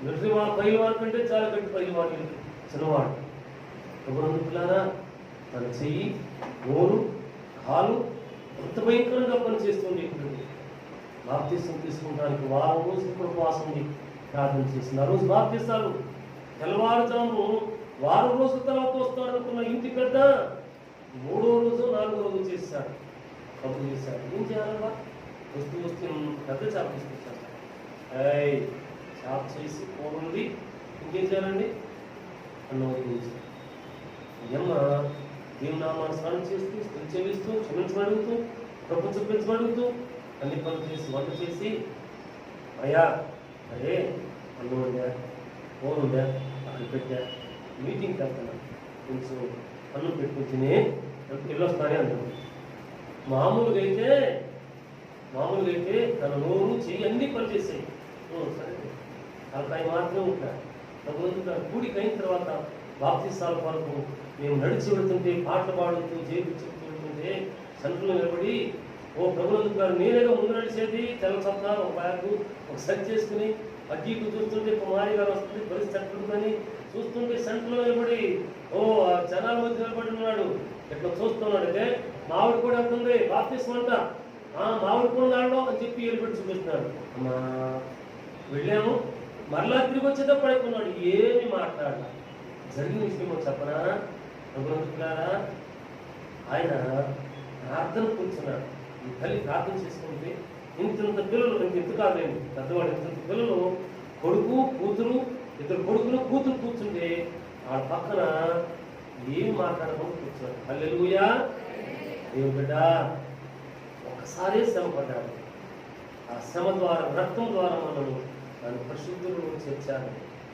మిలిటరీ పహిల్వాన్ కంటే చాలా గట్టి పహిల్వాన్ చిన్నవాడు. ప్రభునందుకులారా తన చెయ్యి, నోరు, కాలు ఎంత భయంకరంగా పనిచేస్తుంది. బాప్తిస్మం తీసుకుంటానికి వారం రోజులు ఉపవాసం ప్రార్థన చేసింది. ఆ రోజు బాప్తిస్తాలు తెల్లవారుజాము వారం రోజుల తర్వాత వస్తాడు అనుకున్న ఇంటి పెద్ద 3వ రోజు 4వ రోజు చేశాడు, కబురు చేశాడు. ఏం చేయాలబ్బా? వస్తూ పెద్ద చేప తీసుకొచ్చాడు. చేప చేసి పోనుంది, ఇంకేం చేయాలండి? అన్నం వదిలించాడు. అమ్మ దేవుని నామాన్ని స్నానం చేస్తూ, స్థితి చెల్లిస్తూ, క్షమించమని అడుగుతూ, కృప చూపించమని అడుగుతూ, అన్ని పనులు చేసి వంట చేసి, అయ్యా అరే అన్నం ఉందా, ఫోన్ ఉందా, అక్కడ పెట్టా, మీటింగ్కి వెళ్తాను, కొంచెం అన్నం పెట్టుకుంటేనే వెళ్ళొస్తానే అన్నాడు. మామూలుగా అయితే తన నోరు చెయ్యి అన్ని పని చేసాయి. సరే తలకాయ మాత్రం ఉంటాడు. కూడికి అయిన తర్వాత బాప్తిసాల వరకు మేము నడిచి వెళుతుంటే, పాటలు పాడుతూ, జైలు చెప్తుంటే సెంటర్లో నిలబడి, ఓ ప్రభునందు గారు నేనేగా ముందు నడిచేది, తెల్ల చొక్కా, ఒక బ్యాగు, ఒక సెట్ చేసుకుని అడ్డీకు చూస్తుంటే కుమారి గారు వస్తుంది, పరిస్థితి ఎట్లుంటుందని చూస్తుంటే సెంటర్లో నిలబడి, ఓ జనాల మధ్య నిలబడి ఉన్నాడు. ఇట్లా చూస్తున్నాడు. అంటే మావిడి కూడా వెళ్తుంది, బాప్తిసం అంట, మావిడి కూడా దాంట్లో అని చెప్పి వెళ్ళిపెట్టి చూపిస్తున్నాడు. అమ్మా వెళ్ళాము, మరలా తిరిగి వచ్చేటప్పుడు పడుకున్నాడు. ఏమి మాట్లాడాలి? జరిగిన విషయం చెప్పనా? ప్రభునందుకులారా, ఆయన ప్రార్థన కూర్చున్నాడు. ఈ తల్లి ప్రార్థన చేసుకుంటే ఇంత పిల్లలు, ఇంత కాదండి పెద్దవాడు, ఇంత పిల్లలు, కొడుకు కూతురు, 2 కొడుకులు కూతురు కూర్చుంటే ఆ పక్కన ఏం మాట్లాడకుండా కూర్చున్నాడు. హల్లెలూయా. దేవుని బిడ్డ ఒకసారి శ్రమ పడ్డాడు. ఆ శ్రమ ద్వారా, రక్తం ద్వారా మనం దాని పరిశుద్ధులు చేర్చాలి.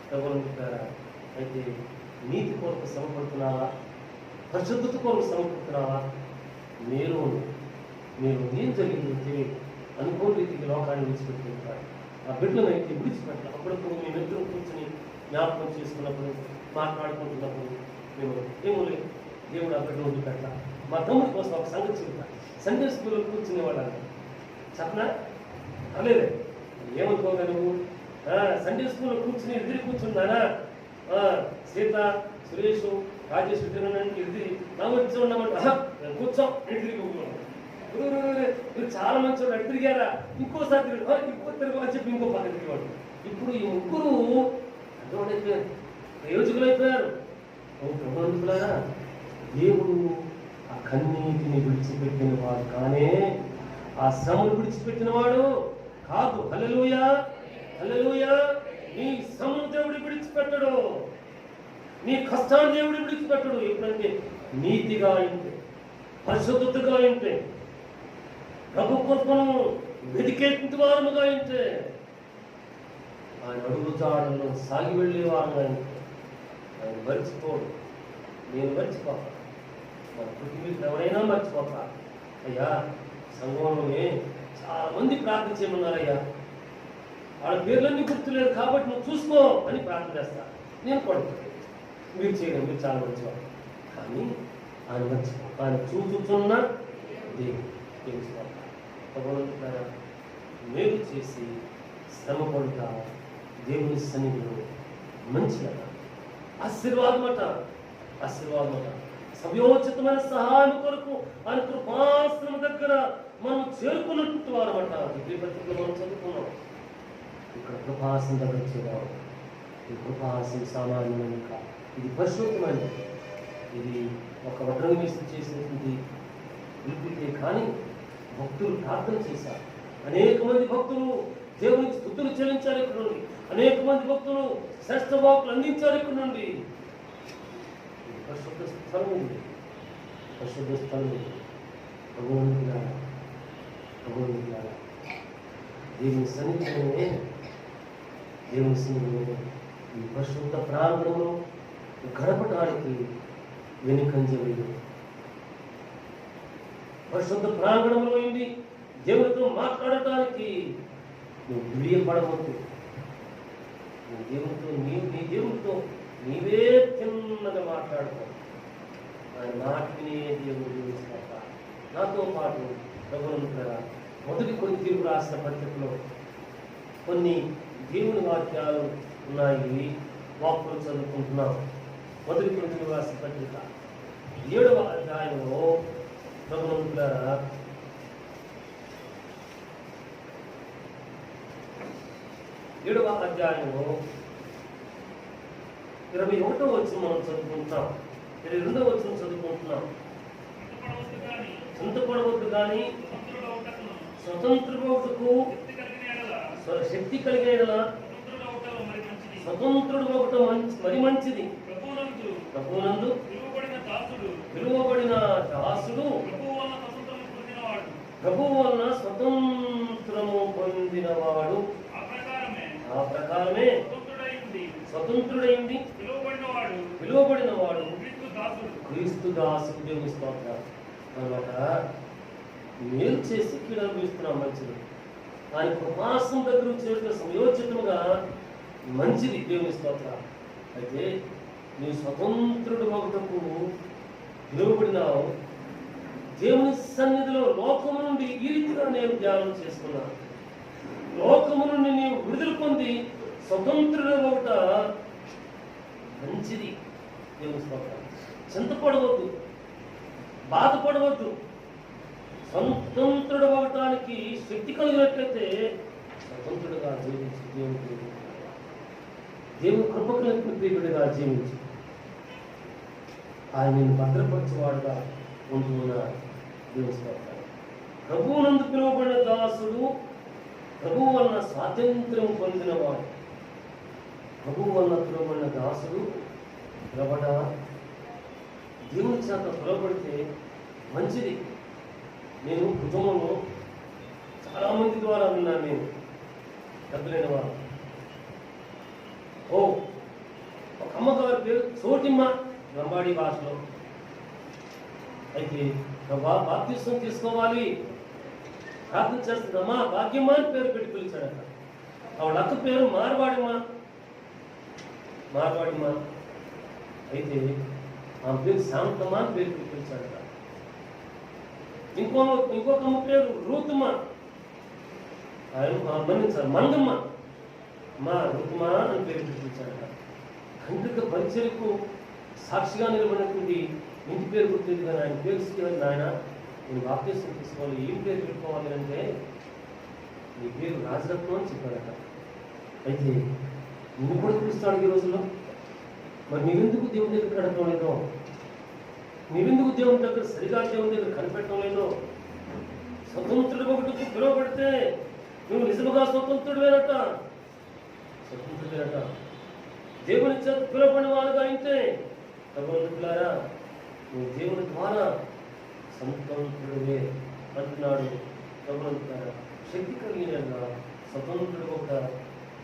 ప్రభునందుకులారా, అయితే నీతి కొరకు శ్రమ పడుతున్నావా? పరిశుద్ధత కొరకు శ్రమ పడుతున్నావా? మీరు ఏం జరిగిందో తెలియదు అనుకోని రీతికి లోకాన్ని విడిచిపెట్టుకుంటారు. ఆ బిడ్డలను అయితే విడిచిపెట్టాలి. అప్పుడప్పుడు మేము ఇద్దరు కూర్చొని జ్ఞాపకం చేసుకున్నప్పుడు, మాట్లాడుకుంటున్నప్పుడు మేము ఏమోలే దేవుడు ఆ బిడ్డను వదిలిపెట్టాలి. మా తమ్ముడి కోసం ఒక సంగతి చెప్తాను. సండే స్కూల్లో కూర్చునేవాళ్ళు చెప్పనా? అలేదే ఏమనుకోగా నువ్వు సండే స్కూల్లో కూర్చుని ఎదురు కూర్చున్నానా? సీత, సురేష్, రాజేష్ ఎదురు నా వచ్చి ఉన్నామంట, కూర్చోం ఎదురు. మీరు చాలా మంచి వాడు, తిరిగారా, ఇంకోసారి తిరుగు అని చెప్పి ఇంకో పక్క తిరిగేవాడు. ఇప్పుడు ఈ ముగ్గురు అర్థమైపోయారు, ప్రయోజకులైపోయారు. ప్రభునందుకులారా, దేవుడు ఆ కన్నీటిని విడిచిపెట్టిన వాడు కానే, ఆ శ్రమను విడిచిపెట్టిన వాడు కాదు. హల్లెలూయా, హల్లెలూయా. నీ శ్రమను దేవుడు విడిచిపెట్టడు, నీ కష్టాన్ని దేవుడు విడిచిపెట్టడు. ఎప్పుడంటే నీతిగా ఉంటే, పరిశుద్ధతగా ఉంటే, ప్రభు కృపను వెతికేంటి వారముగా ఉంటే, ఆయన అడుగు జాడల్లో సాగి వెళ్ళేవారుగా ఉంటే ఆయన మర్చిపోడు. నేను మర్చిపోతా, మన కుటుంబీకులు ఎవరైనా మర్చిపోతా. అయ్యా సంఘంలోనే చాలా మంది ప్రార్థన చేయమన్నారయ్యా, వాళ్ళ పేర్లన్నీ గుర్తులేదు కాబట్టి నువ్వు చూసుకో అని ప్రార్థన చేస్తా. నేను కొడుకు మీరు చేయడం, మీరు చాలా మంచివాడు. కానీ ఆయన మర్చిపో, ఆయన చూచుచున్న దేవుడు తెలుసుకోవాలి. భగవంతుడా, మేలు చేసి శ్రమ పడుట దేవుని సన్నిధిలో మంచిగా ఆశీర్వాదమట, ఆశీర్వాదమట. సమయోచితమైన సహాయం కొరకు ఆయన కృపాశ్రమ దగ్గర మనం చేరుకున్నట్టు వారమట. డిగ్రీ పత్రికలో మనం చదువుకున్నాం. ఇక్కడ కృపాసనం దగ్గర చేరాం. ఈ కృపాసనం సామాన్యమైన కాదు, ఇది పరిశుద్ధమైనది. ఇది ఒక వడ్రంగి మిషన్ చేసినటువంటి విడిపితే కానీ భక్తులు ప్రార్థన చేశారు. అనేక మంది భక్తులు దేవునికి స్తుతులు చెల్లించారు ఇక్కడ నుండి. అనేక మంది భక్తులు శ్రేష్ఠ వాకులు అందించారు ఇక్కడ నుండి. పరిశుద్ధ స్థలం ఉంది, పరిశుద్ధ స్థలం ఉంది. భగవంతులారా, భగవంతులారా, దేవుని సన్నిధిలోనే, దేవుని సన్నిధిలోనే ఈ పరిశుద్ధ ప్రాంతంలో గడపడానికి వెనుకంజ లేదు. పరిశుద్ధ ప్రాంగణంలో ఉండి దేవునితో మాట్లాడటానికి నువ్వు ప్రియపడవద్దు. నీ దేవునితో నీవే తిన్నగా మాట్లాడతావు. ఆయన మాట వినే దేవుడు జీవిస్తాక నాతో పాటు ప్రభునందుకులారా, మొదటి కొరింథీయులకు రాసిన పత్రికలో కొన్ని దేవుని వాక్యాలు ఉన్నాయి. వాక్కులు చదువుకుంటున్నాం. మొదటి కొరింథీయులకు రాసిన పత్రిక 7వ అధ్యాయంలో ప్రభునందుకులారా, 7వ అధ్యాయంలో 21వ వచనం మనం చదువుకుంటాం. 22వ వచనం చదువుకుంటున్నాం. చింతపడవద్దు కానీ స్వతంత్రుడవుటకు శక్తి కలిగిన యెడల స్వతంత్రుడు ఒకటి మరి మంచిది. ప్రభువునందు పిలువబడిన దాసుడు ప్రభువు వలన స్వతంత్రము పొందినవాడు. ఆ ప్రకారమే స్వతంత్రుడైంది పిలువబడిన వాడు క్రీస్తు దాసుడు. దేవుని స్తోత్రం. అన్నమాట మేలు చేసి కీడు అనుభవిస్తున్నాం మంచిది. ఆయన కృపాసనం దగ్గర చేరుకున్న సమయోచితముగా మంచిది. దేవుని స్తోత్రం. అయితే నీ స్వతంత్రుడు ఒకటకు పిలువబడినావు. దేవుని సన్నిధిలో లోకము నుండి ఈ రీతిగా నేను ధ్యానం చేసుకున్నాను. లోకము నుండి నీవు విడుదల పొంది స్వతంత్రుడు ఒకట మంచిది. దేవుని స్తోత్రం. చింతపడవద్దు, బాధపడవద్దు. స్వతంత్రుడు అవ్వటానికి శక్తి కలిగినట్లయితే స్వతంత్రుడుగా జీవించి దేవుని కృప కలిగిన ప్రియుడిగా జీవించి ఆయనను భద్రపరచేవాడుగా ఉంటున్న దేవుని స్తోత్రం. ప్రభువునందు పిలువబడిన దాసుడు ప్రభువు వలన స్వాతంత్ర్యం పొందినవాడు. ప్రభువు వలన పిలువబడిన దాసుడు పిలవడ దేవుని చేత పిలువబడితే మంచిది. నేను కుటుంబంలో చాలామంది ద్వారా విన్నాను. నేను డబ్బులైన వారు. ఒక అమ్మగారి పేరు చోటిమ్మ, లంబాడి భాషలో. అయితే బాప్తిస్మం తీసుకోవాలి ప్రార్థన చేస్తుందమ్మా, భాగ్యమ్మ అని పేరు పెట్టి పిలిచాడట. ఆవిడ అక్క పేరు మార్వాడిమ్మ. అయితే ఆమె పేరు శాంతమ్మ అని పేరు పెట్టి పిలిచాడట. ఇంకొక అమ్మ పేరు రూతుమ్మ. మన్నించాలి, మందమ్మ. రూతుమ్మ అని పేరు పెట్టి పిలిచాడట. ఖండిత పరిచయకు సాక్షిగా నిలబడినటువంటి ఇంటి పేరు గుర్తుంది కానీ ఆయన పేరు తీసుకెళ్ళి నాయన నేను బాప్తిస్మం తీసుకోవాలి, ఏం పేరు పెట్టుకోవాలి అంటే నీ పేరు రాజరత్నం అని చెప్పాడట. అయితే నువ్వు కూడా పిలుస్తాడు ఈ రోజుల్లో. మరి నీవెందుకు దేవుని దగ్గర కడటం లేదో? నీవెందుకు దేవుని దగ్గర సరిగా దేవుని దగ్గర కనిపెట్టడం లేదో? స్వతంత్రుడు ఒకటి పిలువబడితే నువ్వు నిజముగా స్వతంత్రుడువేనట. దేవుని చేత పిలువబడిన వాడుగా అయితే ప్రభువులారా నువ్వు దేవుని ద్వారా స్వతంత్రుడివే అంటున్నాడు. ప్రభువులారా శక్తి కలిగిన స్వతంత్రుడు ఒక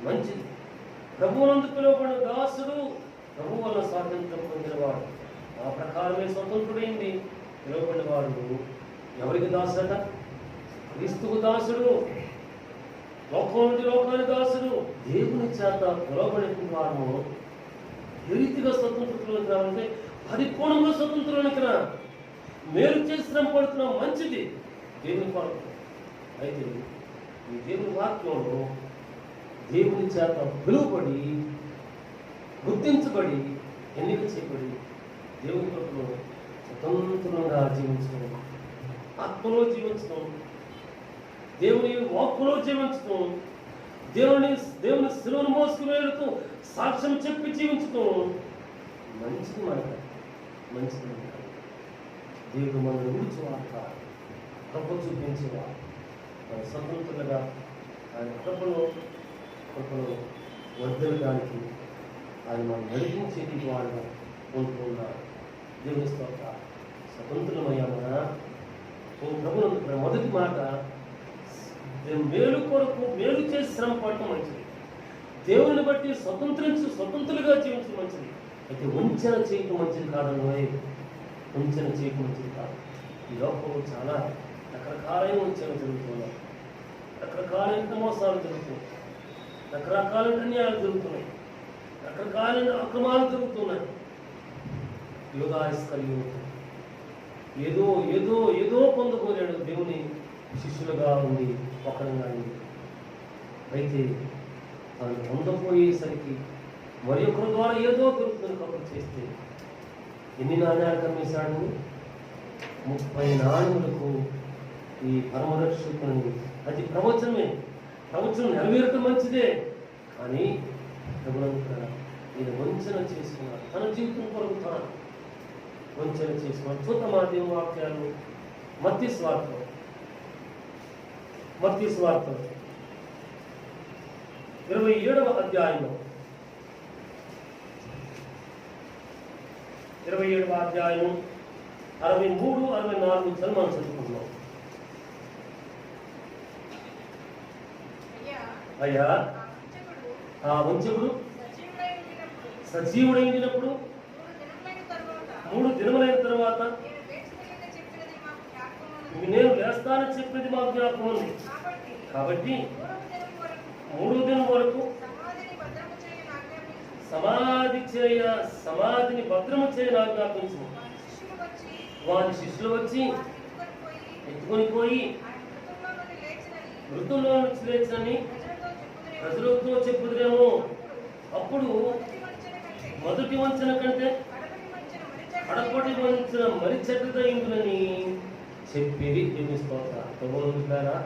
మంచిది. ప్రభువునందు పిలువబడిన దాసుడు ప్రభువు వల్ల స్వాతంత్రం పొందినవాడు. ఆ ప్రకారమే స్వతంత్రుడైంది. పిలువబడిన వాడు ఎవరికి దాసుడట? క్రీస్తుకు దాసుడు. లోకం నుండి లోకానికి దాసుడు. దేవుని చేత పిలువబడిన వారు ఏ రీతిగా స్వతంత్రులకు రావాలంటే పరిపూర్ణంగా స్వతంత్రానికి రా. మేలు చేసి శ్రమ పడుతున్నాం మంచిది దేవుని కొరకు. అయితే ఈ దేవుని వాక్యంలో దేవుని చేత పిలువబడి గుర్తించబడి ఎన్నిక చేయబడి దేవుని కొరకు స్వతంత్రంగా జీవించడం, ఆత్మలో జీవించడం, దేవుని వాక్కులో జీవించడం, దేవుని శిలువను మోసుకు వెళుతూ సాక్ష్యం చెప్పి జీవించడం మంచిది. మంచిది దేవుడు మనల్ని విడిచేవాక కృప చూపించేవాడు. మన స్వతంత్రులుగా ఆయన కృపలో వర్ధలడానికి ఆయన మనం నడిపించేది వాడుగా ఉంటున్నాడు. దేవుని స్తోత్రం. స్వతంత్రమయ్యామా ప్రభుత్వం మొదటి మాట మేలు కొరకు మేలు చేసి శ్రమ పడటం మంచిది. దేవుని బట్టి స్వతంత్రులుగా జీవించడం మంచిది. అయితే వంచన చేయటం మంచిది కాదన్నది. వంచన చేయటం మంచిది కాదు. ఈ లోకంలో చాలా రకరకాలైన వంచన జరుగుతున్నాయి, రకరకాలైన మోసాలు జరుగుతున్నాయి, రకరకాలైన అన్యాయాలు జరుగుతున్నాయి, రకరకాలైన అక్రమాలు జరుగుతున్నాయి. యోగాయస్ కలిగి ఏదో ఏదో ఏదో పొందుకోలేడు దేవుని శిష్యులుగా ఉండి ఒకరంగా అయితే తను పొందపోయేసరికి మరి ఒకరి ద్వారా ఏదో దొరుకుతుంది కబురు చేస్తే ఎన్ని నాణ్యాలు కమ్మేశాడు? 30 నాణ్యములకు ఈ పరమరక్షకుని. అది ప్రవచనం నెరవేరటం మంచిదే. కానీ ఈయన వంచన చేసుకున్నాడు. తన జీవితం కొరకు తాను వంచన చేసుకున్నాడు. చూద్దాం ఆ దేవుని వాక్యాలు. మత్తయి సువార్త 27వ అధ్యాయంలో 27వ అధ్యాయం 63, 64 నుంచి మనం చదువుకుంటున్నాం. అయ్యా ఆ వంచకుడు సజీవుడైనప్పుడు 3 దినములైన తర్వాత నేను లేస్తానని చెప్పినది మాకు జ్ఞాపకం ఉంది. కాబట్టి 3 దినం వరకు సమాధిని భద్రము చేయని ఆజ్ఞాపించు. వారి శిష్యులు వచ్చి ఎత్తుకొని పోయి మృతుల్లో నుంచి లేచని ప్రజలతో చెప్పుదురేమో. అప్పుడు మొదటి వంచన కంటే కడపటి వంచన మరి చెడ్డదైందని చెప్పిరి. దేవునిస్తారా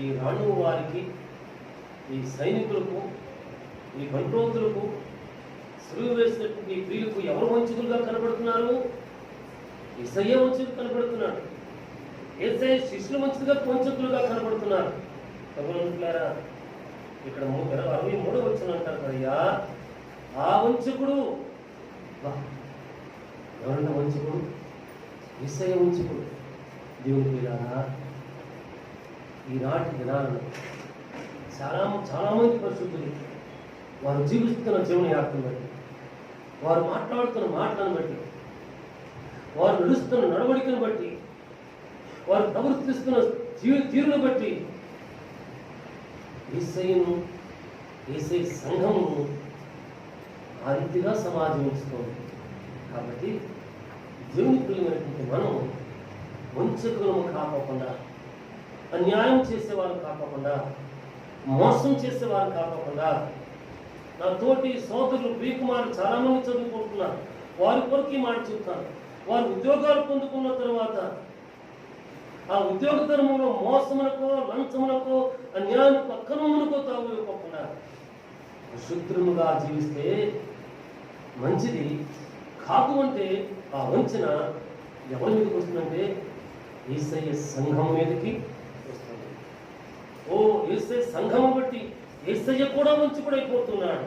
ఈ రాణు వారికి, ఈ సైనికులకు, ఈ బంట్రోతులకు, సులువు వేసినటువంటి ఈ ప్రియులకు ఎవరు వంచకులుగా కనబడుతున్నారు? యేసయ్య వంచకులు కనబడుతున్నాడు. యేసయ్య శిష్యులు వంచకులుగా కనబడుతున్నారు. ప్రభువులారా ఇక్కడ 63వ వచనం అంటారు కదయ్యా, ఆ వంచకుడు ఎవరన్నా వంచకుడు? యేసయ్య వంచకుడు. దేవుని పిల్లారా, ఈనాటి దినాలను చాలా మంది పరిశుద్ధులు వారు జీవిస్తున్న జీవన యాత్రను బట్టి, వారు మాట్లాడుతున్న మాటలను బట్టి, వారు నడుస్తున్న నడవడికను బట్టి, వారు ప్రవర్తిస్తున్న తీరును బట్టి యేసయ్య సంఘము ఆ రీతిగా సమాజం ఉంచుతోంది. కాబట్టి దేవుని ప్రియమైనటువంటి మనం వంచకులను కాకోకుండా, అన్యాయం చేసేవారు కాకోకుండా, మోసం చేసేవారు కాకోకుండా, నా తోటి సోదరులు ప్రియకుమారులు చాలామంది చదువుకుంటున్నారు. వారి కొరకు మాట చెప్తాను. వారు ఉద్యోగాలు పొందుకున్న తర్వాత ఆ ఉద్యోగతరములో మోసమునకో, లంచమునకో, అన్యాయమునకో, అక్రమమునకో తావుకోకుండా శుద్ధముగా జీవిస్తే మంచిది. కాదు అంటే ఆ వంచన ఎవరి మీదకి వస్తుందంటే యేసయ్య సంఘం మీదకి వస్తుంది. ఓ యేసయ్య సంఘం బట్టి యేసయ్య కూడా వంచకుడైపోతున్నాడు.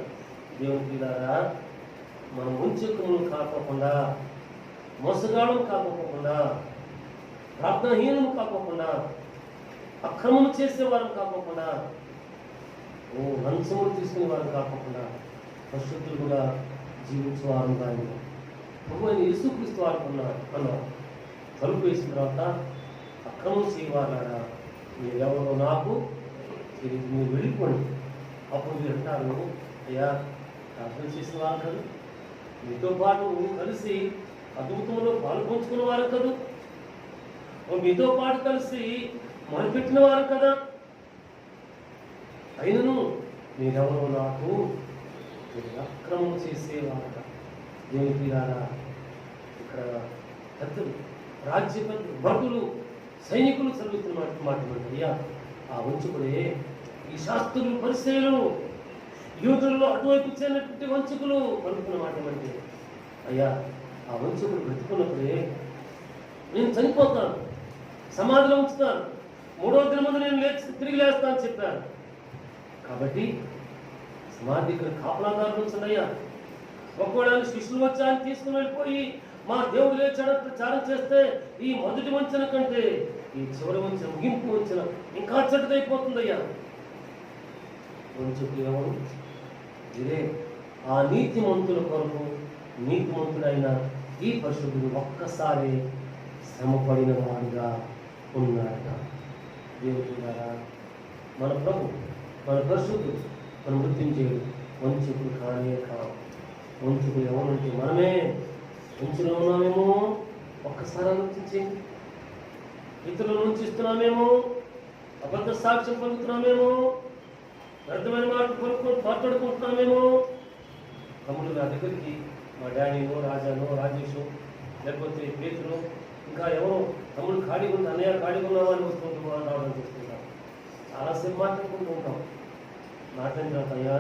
దేవుని పిల్లారా, మనం వంచకులను కాకోకుండా, మోసగాళ్ళం కాకోకుండా, ప్రార్థనహీనము కాకోకుండా, అక్రమం చేసేవారు కాకోకుండా, ఓ లంచములు తీసుకునే వారు కాకోకుండా పరిశుద్ధులు కూడా జీవించేవారు. కానీ ప్రభు అయిన యేసుక్రీస్తు వారు అన్నారు, తలుపు వేసిన తర్వాత అక్రమం చేయవారా మీరెవరో నాకు తెలియదు, మీరు వెళ్ళిపోండి. అప్పుడు మీరు అంటారు, అయ్యా ప్రార్థన చేసిన వారు కదా, మీతో పాటు కలిసి అద్భుతంలో పాల్పంచుకున్న వారు కదా, మీతో పాటు కలిసి మొదలుపెట్టిన వారు కదా, అయినను మీరెవరో నాకు అక్రమం చేసేవారు. దేవుని పిల్లారా, ఇక్కడ పెద్దలు, రాజ్య పెద్దలు, భటులు, సైనికులు చదువుతున్న మాట అయ్యా ఆ వంచకుడే ఈ శాస్త్రులు, పరిచయులు, యూదుల్లో అటువైపు చేరినటువంటి వంచకులు పలుకున్న మాట అంటే అయ్యా ఆ వంచకుడు బ్రతుకున్నప్పుడే నేను చనిపోతాను, సమాధిలో ఉంచుతాను, 3వ దినం ముందు నేను తిరిగి లేస్తాను చెప్పాను. కాబట్టి సమాధి ఇక్కడ కాపలాదారులు ఉంచండియ్యా. ఒకవేళ శిష్యులు వచ్చాయని తీసుకుని వెళ్ళిపోయి మా దేవుడు లేచాడని ప్రచారం చేస్తే ఈ మొదటి వంచన కంటే ఈ చివరి వంచన, ముగింపు వంచన ఇంకా చెడ్డదైపోతుందయ్యా. వంచకులు ఎవరు? ఇదే ఆ నీతిమంతుల కొరకు నీతిమంతుడైన ఈ పరిశుద్ధుడు ఒక్కసారి శ్రమపడిన వాడిగా ఉన్నాడట. దేవుడుగారా, మన ప్రభు, మన పరిశుద్ధుడు, మన మృత్యుంజయుడు వంచకుడు కానే కావు. వంచకుడు ఎవరంటే మనమే. వంచులో ఉన్నామేమో, ఒక్కసారి ఆలోచించండి. ఇతరులను వంచిస్తున్నామేమో, అబద్ధ సాక్ష్యం పలుకుతున్నామేమో, వ్యర్థమైన మాటలు మాట్లాడుకుంటున్నామేమో. తమ్ముడు నా దగ్గరికి మా డాడీనో, రాజానో, రాజేషో, లేకపోతే పేతులు, ఇంకా ఎవరో తమ్ముడు ఖాళీగా ఉంది, అన్నయ్య ఖాళీగా ఉన్నావా అని వస్తుంటూ రావడం చూస్తుంటాం. చాలాసేపు మాట్లాడుకుంటూ ఉంటాం. మాట్లాడిన తర్వాత అయ్యా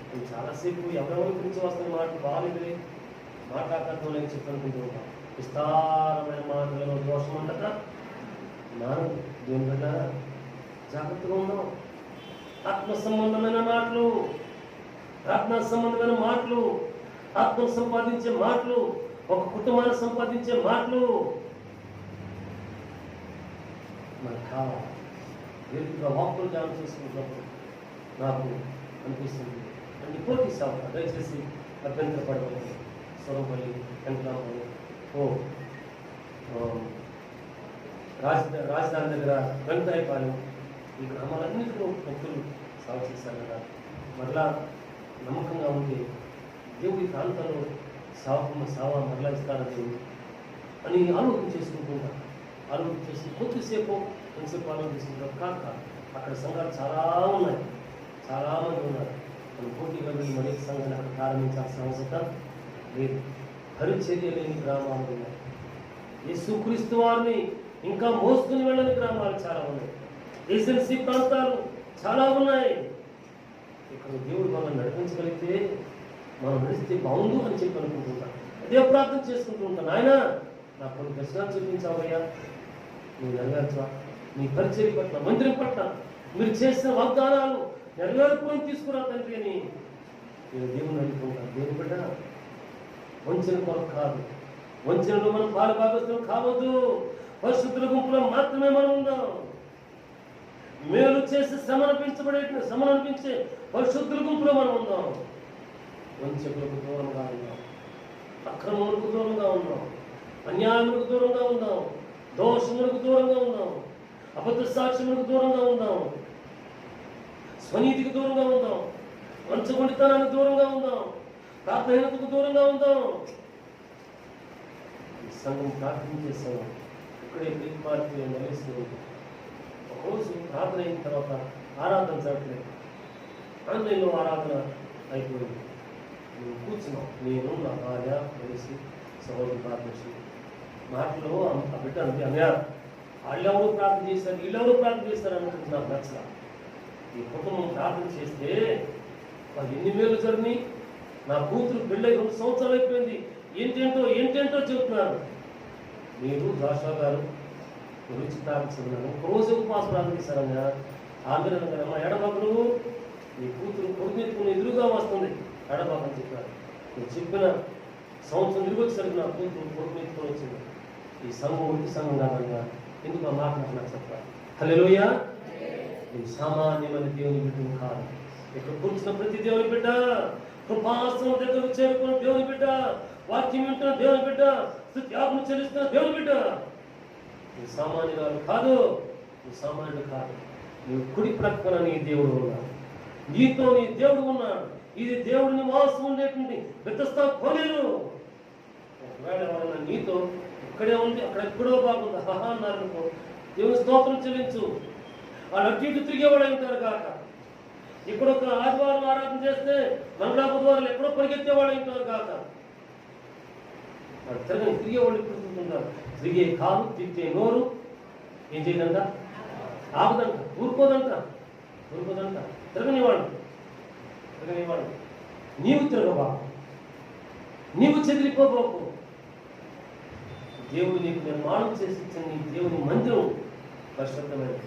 నేను చాలాసేపు ఎవరెవరి గురించి వస్తున్న మాటలు బాగాలేదులే మాట్లాడటం లేని చెప్పనుకుంటూ ఉంటాం. విస్తారమైన మాటలలో దోషం ఉండక నాను దేవుని బిడ్డ జాగ్రత్తగా ఉన్నాం. ఆత్మ సంబంధమైన మాటలు, ప్రార్థనా సంబంధమైన మాటలు, ఆత్మ సంపాదించే మాటలు, ఒక కుటుంబాన్ని సంపాదించే మాటలు మనకు కావాలి. దీర్ఘ వాక్కులు ధ్యానం చేసుకుంటున్నప్పుడు నాకు అనిపిస్తుంది అంటే కోటి సాగు దయచేసి అభ్యంతరపడవచ్చు. సొరంపల్లి, వెంకటాపల్లి, రాజధాని దగ్గర వెంకటాయపాలెం, ఈ గ్రామాలన్నింటిలో భక్తులు సాగు చేశారు కదా. మరలా నమ్మకంగా ఉంటే దేవుడి ప్రాంతంలో సావా మరలా ఇస్తారని అని ఆలోచన చేసుకుంటుంటారు. ఆలోచన చేసి కొద్దిసేపు ఎంతసేపు ఆలోచించుకుంటారు. కాక అక్కడ సంఘాలు చాలా ఉన్నాయి, చాలామంది ఉన్నారు. మనం పోటీగా వెళ్ళి మరొక సంఘాన్ని అక్కడ ప్రారంభించాల్సిన అవసరం లేదు. పరిచర్య లేని గ్రామాలు ఉన్నాయి. యేసుక్రీస్తు వారిని ఇంకా మోసుకుని వెళ్ళని గ్రామాలు చాలా ఉన్నాయి. ఏజెన్సీ ప్రాంతాలు చాలా ఉన్నాయి. ఇక్కడ దేవుడు మనల్ని నడిపించగలిగితే మనం నడిస్తే బాగుండు అని చెప్పి అనుకుంటుంటాం. అదే ప్రార్థన చేసుకుంటూ ఉంటాను. ఆయన నాకు కొన్ని దర్శనాలు చూపించావయ్యా, నువ్వు నెరవేర్చవా? నీ పరిచర్య పట్ల, మందిరం పట్ల మీరు చేసిన వాగ్దానాలు నెరవేర్పుని తీసుకురా తండ్రి అని నేను దేవుని అనుకుంటాను. దేవుని బిడ్డ వంచన కొరకు కాదు, వంచనలో మనం పాలుభాగస్తులు కావద్దు. పరిశుద్ధుల గుంపులో మాత్రమే మనం ఉందాం. మేలు చేసి శ్రమను అనిపించే పరిశుద్ధుల గుంపులో మనం ఉందాం. వంచకులకు దూరంగా ఉన్నాం, అక్రమములకు దూరంగా ఉన్నాం, అన్యాయములకు దూరంగా ఉందాం, దోషములకు దూరంగా ఉందాం, అబద్ధ సాక్ష్యములకు దూరంగా ఉందాం, స్వనీతికి దూరంగా ఉందాం, వంచగొండితనానికి దూరంగా ఉందాం, ప్రార్థహీనతకు దూరంగా ఉందాం. ఈ సంఘం ప్రార్థించే సంఘం ఇక్కడే గ్రీక్ మార్పు నలిస్తూ ఉంది. ఒకరోజు ప్రార్థన అయిన తర్వాత ఆరాధన జరగలేదు. ఆన్లైన్లో ఆరాధన అయిపోయింది. మేము కూర్చున్నాం, నేను నా భార్య కలిసి సహోదరు ప్రార్థించి మాటలో ఆ బిడ్డ అంది అన్నయ్య వాళ్ళెవరు ప్రార్థన చేశారు, వీళ్ళెవరు ప్రార్థన చేస్తారు అనుకుంటున్నారు. నాకు నచ్చల. ఈ కుటుంబం ప్రార్థన చేస్తే వాళ్ళు ఎన్ని మేలు జరిగినాయి. నా కూతురు పెళ్ళై 2 సంవత్సరాలు అయిపోయింది, ఏంటేంటో చెబుతున్నారు. మీరు జాషువా గారు గురించి ప్రార్థిస్తున్నారు, ఒకరోజు ఉపవాస ప్రార్థన చేశారన్నా. ఆంధ్ర అమ్మ ఎడబాబు నీ కూతురు కొడుకు ఎదురుగా వస్తుంది, ఎడబాబని చెప్పారు. నువ్వు చెప్పిన సంవత్సరం తిరిగి వచ్చేసరికి నా కూతురు కొడుకు ఎత్తుకొని వచ్చింది. ఈ సంఘం వృత్తి సంఘం కాదన్నా, ఎందుకు ఆ మాట నాకు చెప్పాలి. హల్లెలూయా. నేను సామాన్యమైన దేవుని బిడ్డను కాదు. ఇక్కడ కూర్చున్న ప్రతి దేవుని బిడ్డ, కృపాసనం దగ్గరకు చేరుకున్న దేవుని బిడ్డ, వాక్యం వింటున్న దేవుని బిడ్డ, త్యాగం చెల్లిస్తున్న దేవుని బిడ్డ. నువ్వు సామాన్యురాలు కాదు, నువ్వు సామాన్యుడు కాదు. నువ్వు కుడి ప్రక్కన నీ దేవుడు ఉన్నాడు, నీతో నీ దేవుడు ఉన్నాడు. ఇది దేవుడి నివాసం ఉండేటువంటి బెతస్తా కోనేరు. ఒకవేళ ఎవరైనా నీతో ఇక్కడే ఉంది, అక్కడ ఎక్కడో బాగుంది హహా అన్నారనుకో, దేవుని స్తోత్రం చెల్లించు. వాళ్ళు అటు ఇటు తిరిగేవాడు ఉంటారు కాక. ఇక్కడ ఒక ఆదివారం ఆరాధన చేస్తే మంగళ బుధవారాలు ఎక్కడో పరిగెత్తేవాడు ఉంటారు కాక. వాళ్ళు తిరిగేవాళ్ళు ఇప్పుడు తిరుగుతుంటారు. తిరిగే కాలు, తిరిగే నోరు ఏం చేయదంట, ఆగదంట, ఊరుకోదంట. తిరగనివాడు. నీవు తిరగబా, నీవు చెదిరిపోబోకు. దేవుడు నీకు నిర్మాణం చేసి ఇచ్చిన నీ దేవుని మందిరం పరిశుద్ధమైనది.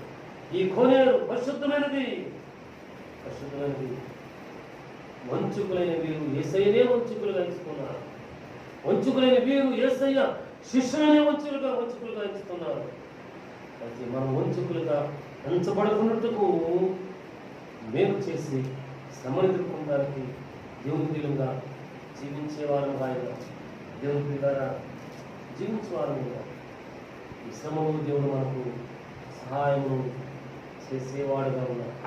ఈ కోనేరు పరిశుద్ధమైనది. వంచుకులైన వీరు యేసయ్యనే వంచుకులుగా ఎంచుకున్నారు. వంచుకులైన వీరు యేసయ్య శిష్యులనే వంచులుగా ఎంచుకున్నారు. అయితే మనం వంచుకులుగా ఎంచబడుకున్నట్టుకు మేలు చేసి శ్రమను ఎదుర్కొనడానికి దేవుని ప్రియులుగా జీవించేవారు ఆయన. దేవుని ప్రియులారా, జీవించేవారు. ఈ శ్రమలో దేవుడు మనకు సహాయము చేసేవాడుగా ఉన్నాడు,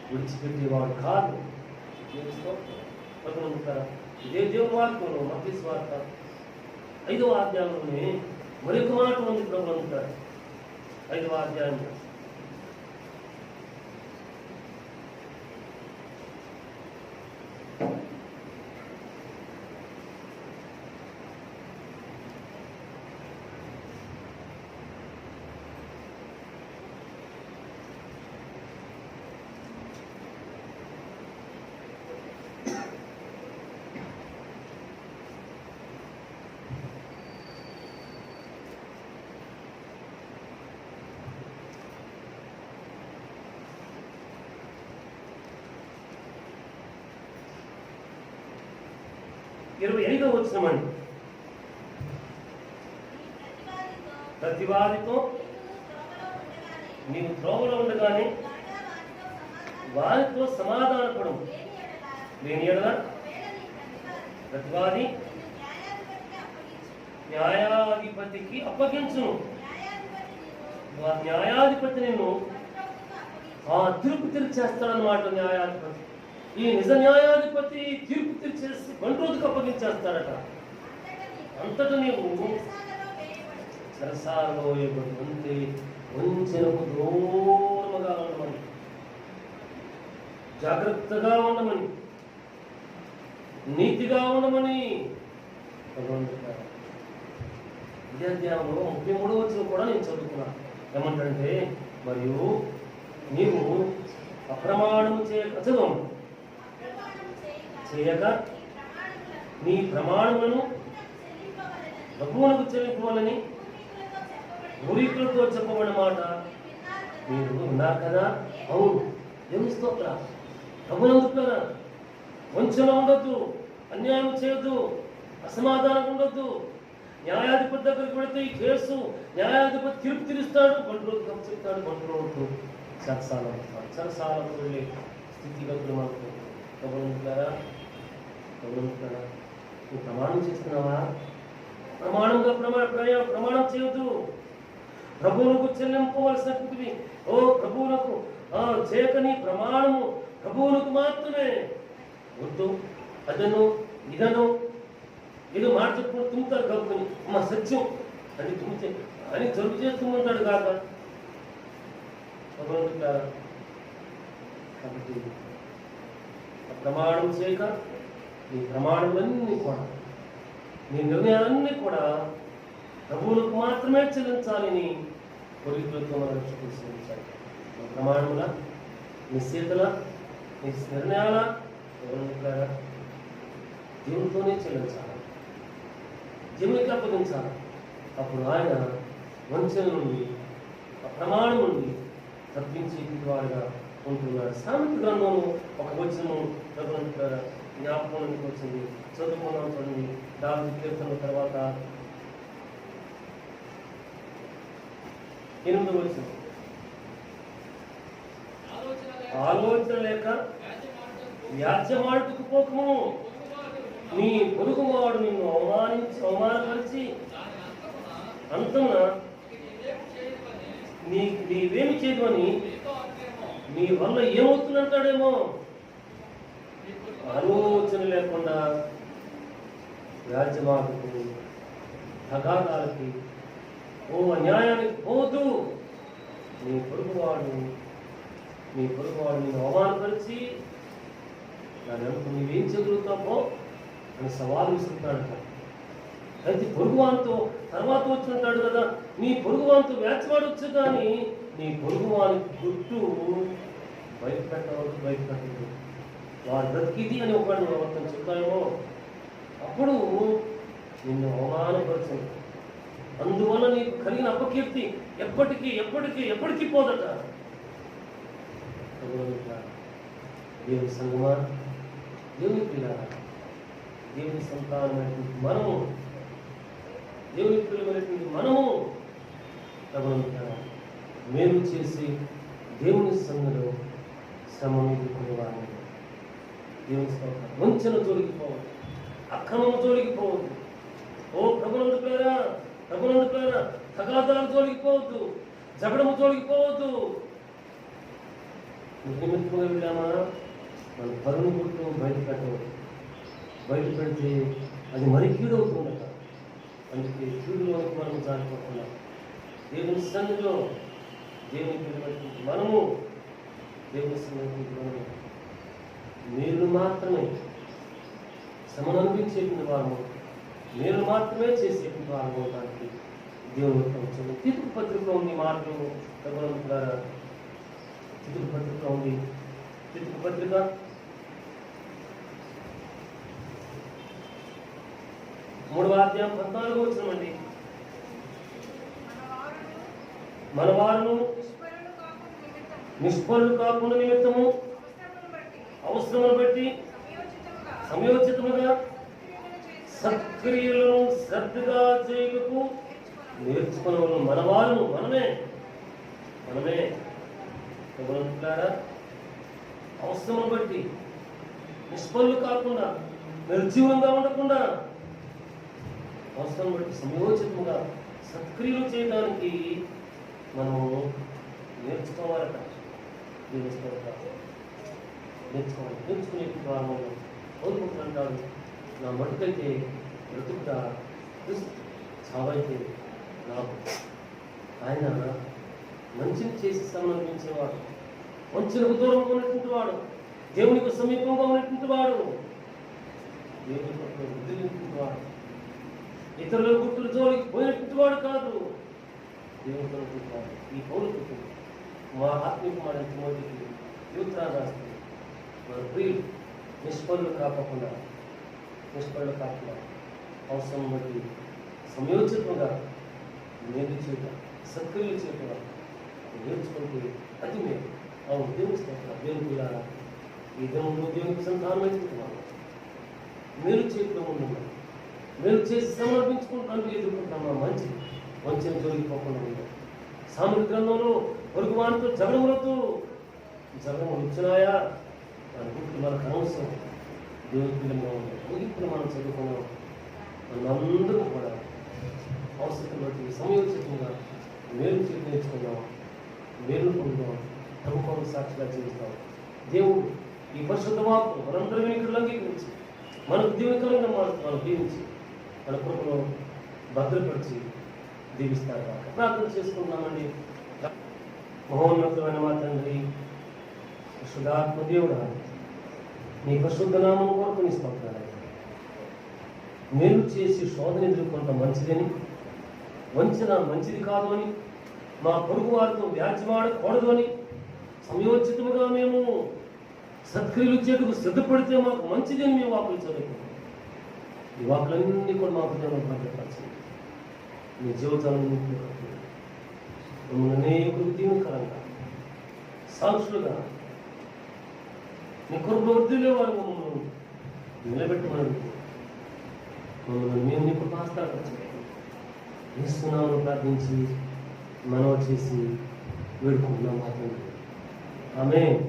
విడిచిపెట్టేవాడు కాదు. ఇదే దేవుని వాక్యంలో మత్తయి సువార్త 5వ అధ్యాయంలోనే మరొక మాట ఉంది. ప్రభు అంటారు 5వ అధ్యాయంలో 25వ వచనమండి. ప్రతివాదితో నీవు త్రోవలో ఉండగానే వారితో సమాధానపడము, లేని యెడల ప్రతివాది న్యాయాధిపతికి అప్పగించును. న్యాయాధిపతి నిన్ను తీర్పు తీర్చేస్తాడనమాట. న్యాయాధిపతి, ఈ నిజ న్యాయాధిపతి తీర్పు తీర్చేసి బంట్రోతుకు అప్పగించేస్తాడట. అంతటా నీవు చెరసాలలో వేయబడి వంచనకు దూరముగా ఉండమని, జాగ్రత్తగా ఉండమని, నీతిగా ఉండమని. ఇదే అధ్యాయంలో 33వ వచనం కూడా నేను చదువుకున్నాను. ఏమంటే, మరియు నీవు అప్రమాణము చేయక నీ ప్రమాణములను ప్రభువునకు చెల్లింపవాలని పూర్వీకులతో చెప్పబడిన మాట మీరు విన్నారు కదా. అవును, దేవుని స్తోత్ర. ప్రభునందుకున్నారా? వంచన ఉండొద్దు, అన్యాయం చేయొద్దు, అసమాధానం ఉండొద్దు. న్యాయాధిపతి దగ్గరికి వెళితే ఈ కేసు న్యాయాధిపతి తీర్పు తీరుస్తాడు, బంట్రోతు కప్పు చెప్తాడు, బంట్రోతు చెరసాలకు వెళ్ళే స్థితిగతులు మనకు. ప్రభునందుకున్నారా? నువ్వు ప్రమాణం చేస్తున్నావా? ప్రమాణం చేయొద్దు. ప్రభువులకు చెల్లింపవలసినటువంటివి ప్రభువులకు చేయక నీ ప్రమాణము ప్రభువులకు మాత్రమే. వద్దు అదను ఇదను ఏదో మాట చెప్పుకుని తుమ్ముతారు కప్పుకొని, మా సత్యం అని తుమ్మితే అని జరుపు చేస్తుంటాడు కాక. కాబట్టి ప్రమాణం చేయక నీ ప్రమాణములన్నీ కూడా, నీ నిర్ణయాలన్నీ కూడా ప్రభువులకు మాత్రమే చెల్లించాలని పూర్వీకులతో మనం రక్షించాలి. నీ ప్రమాణముల, నీ సీతల, నీ నిర్ణయాల దేవునితోనే చెల్లించాలి, దేవునికి అప్పగించాలి. అప్పుడు ఆయన వంచన నుండి, ప్రమాణం నుండి తప్పించి వాడుగా ఉంటున్నాడు. సామెత గ్రంథంలో ఒక వచనము జ్ఞాపకానికి వచ్చింది, చదువుకున్నాం. చూడండి, దావీదు కీర్తన తర్వాత 8వ వచనం. ఆలోచన లేక వ్యాజ్యమాడుటకు పోకము, నీ పొరుగువాడు నిన్ను అవమానపరిచి అంతమున నీవేమి చేయదు అని నీ వల్ల ఏమవుతుందంటాడేమో. ఆలోచన లేకుండా వ్యాజ్యమాడుకు, తగాదాలకి, అన్యాయానికి పోదు. నీ పొరుగువాడు నిన్ను అవమానపరిచి నీవేం చదువుతావో అని సవాలు విసురుతాడట. అయితే పొరుగువానితో తర్వాత వచ్చింటాడు కదా, నీ పొరుగువానితో వ్యాచమాడవచ్చు, కానీ నీ పొరుగువానికి గుట్టు బయటపెట్టదు. వాడు బ్రతికిది అని ఒకడు అతను చెప్తామో, అప్పుడు నిన్ను అవమానపరచు. అందువల్ల నీకు కలిగిన అపకీర్తి ఎప్పటికీ పోదట. దేవుని సంగమా, దేవుని పిల్లరా, దేవుని సంతానమైనటువంటి మనము, దేవుని పిల్లమైనటువంటి మనము మేలు చేసి దేవుని సంఘంలో శ్రమను ఎదుర్కొనేవాడిని. దేవుని స్తోత్రం. వంచన జోలికిపోవద్దు, అక్రమము జోలికిపోవద్దు. ప్రభునందు పేరా తగాదాలు జోలికిపోవద్దు, జగడము జోలికిపోవద్దు. నిమిత్తంగా వెళ్ళామా, మన పరుని గుట్టు బయట పెడితే అది మరి కీడవుతుందట. అందుకే కీడులోకి మనం జారిపోతున్నాం. దేవుని సన్నిధిలో మనము మీరు మాత్రమే శ్రమను అనిపించేటువంటి వారము, మీరు మాత్రమే చేసేటువంటి వారము అవడానికి దేవుని వచ్చింది. తీర్పు పత్రికలో ఉంది మాటలు ద్వారా. తీర్పు పత్రికలో ఉంది. తీర్పు పత్రిక 3వ అధ్యాయం 14వ వచనం అండి. మన వారును నిష్ఫలులు కాకుండా నిమిత్తము అవసరమును బట్టి సమయోచితముగా సత్క్రియలను శ్రద్ధగా చేయకు నేర్చుకున్న మనవారు మనమే ఎవరంటున్నారా? అవసరం బట్టి నిష్పన్నులు కాకుండా, నిర్జీవంగా ఉండకుండా, అవసరం బట్టి సమయోచితంగా సత్క్రియలు చేయడానికి మనం నేర్చుకోవాలట. నేర్చుకునే ప్రారంభంలో కోరుకుంటుంటాడు. నా మటుకైతే బ్రతుకుతా, చావైతే నాకు. ఆయన మంచిని చేసి సమర్పించేవాడు, మంచులకు దూరంగా ఉన్నటువంటి వాడు, దేవునికి సమీపంగా ఉన్నటువంటి వాడు, దేవుని పట్ల వదిలినటువంటి వాడు, ఇతరుల గుర్తుల జోలికి పోయినటువంటి వాడు కాదు. దేవునితో వాడు. ఈ పౌరులకు మా ఆత్మీయమైన తిమోతికి యూత్రాన్ని రాస్తుంది. మన ప్రియులు నిష్పన్నులు కాకుండా అవసరం బట్టి సమయోచితంగా మేలు చేయడం, సత్క్రియలు చేయడం నేర్చుకుంటే అతి మేలు. అవును, దేవుని స్తోత్రం. దేవుని పిల్లారా, ఈ దేవుడు దేవునికి సంతానం ఎత్తుకున్నాను. మేలు చేతిలో ఉన్నాం, మేలు చేసి సమర్పించుకుంటాను ఎదుర్కొంటున్నాం. మంచిని జోలిపోకుండా ఉన్నాం. సామెతల గ్రంథంలో పొరుగు వారితో జగడములతో వచ్చినాయా మన గుర్తు మనకు అవసరం. దేవుని పిల్లలుగా ఉన్నాం. ముగింపులు మనం చదువుకున్నాం. మనందరూ కూడా అవసరం బట్టి సమయోచితంగా మేలు చేతి నేర్చుకున్నాం, మేలు పొందాం, ప్రభుత్వం సాక్షిగా జీవిస్తాం. దేవుడు ఈ పరిశుద్ధ వాక్కు మనందరం ఇక్కడ అంగీకరించి మనకు దీవెనకరంగా మనం దీవించి మన కృపలో భద్రపరిచి దీవిస్తారు. ప్రార్థన చేసుకుంటున్నామండి. మహోన్నతమైన మా తండ్రి, పరిశుద్ధాత్మ దేవుడా, నీ పరిశుద్ధ నామం కొరకు స్తోత్రాలు. మేలు చేసి శోధన ఎదుర్కొంటాం మంచిదని, వంచన మంచిది కాదు అని, మా పొరుగు వారితో వ్యాజ్యమాడకూడదు అని, సమయోచితముగా మేము సత్క్రియలు చేతుకు సిద్ధపడితే మాకు మంచిదని మేము వాకులు చదువుకుంటాం. ఈ వాకులన్నీ కూడా మాకు భద్రపరచండి. మీ జీవితాలను మమ్మల్ని అనేకులకు దీవెనకరంగా సాక్షులుగా నీ కొరకు వద్దులే వారు మమ్మల్ని నిలబెట్టమని మమ్మల్ని మేము నీకు పాస్తాపరచండి. ఇస్తున్నామని ప్రార్థించి మనవ చేసి వేడుకుంటున్నాం. ఆమేన్.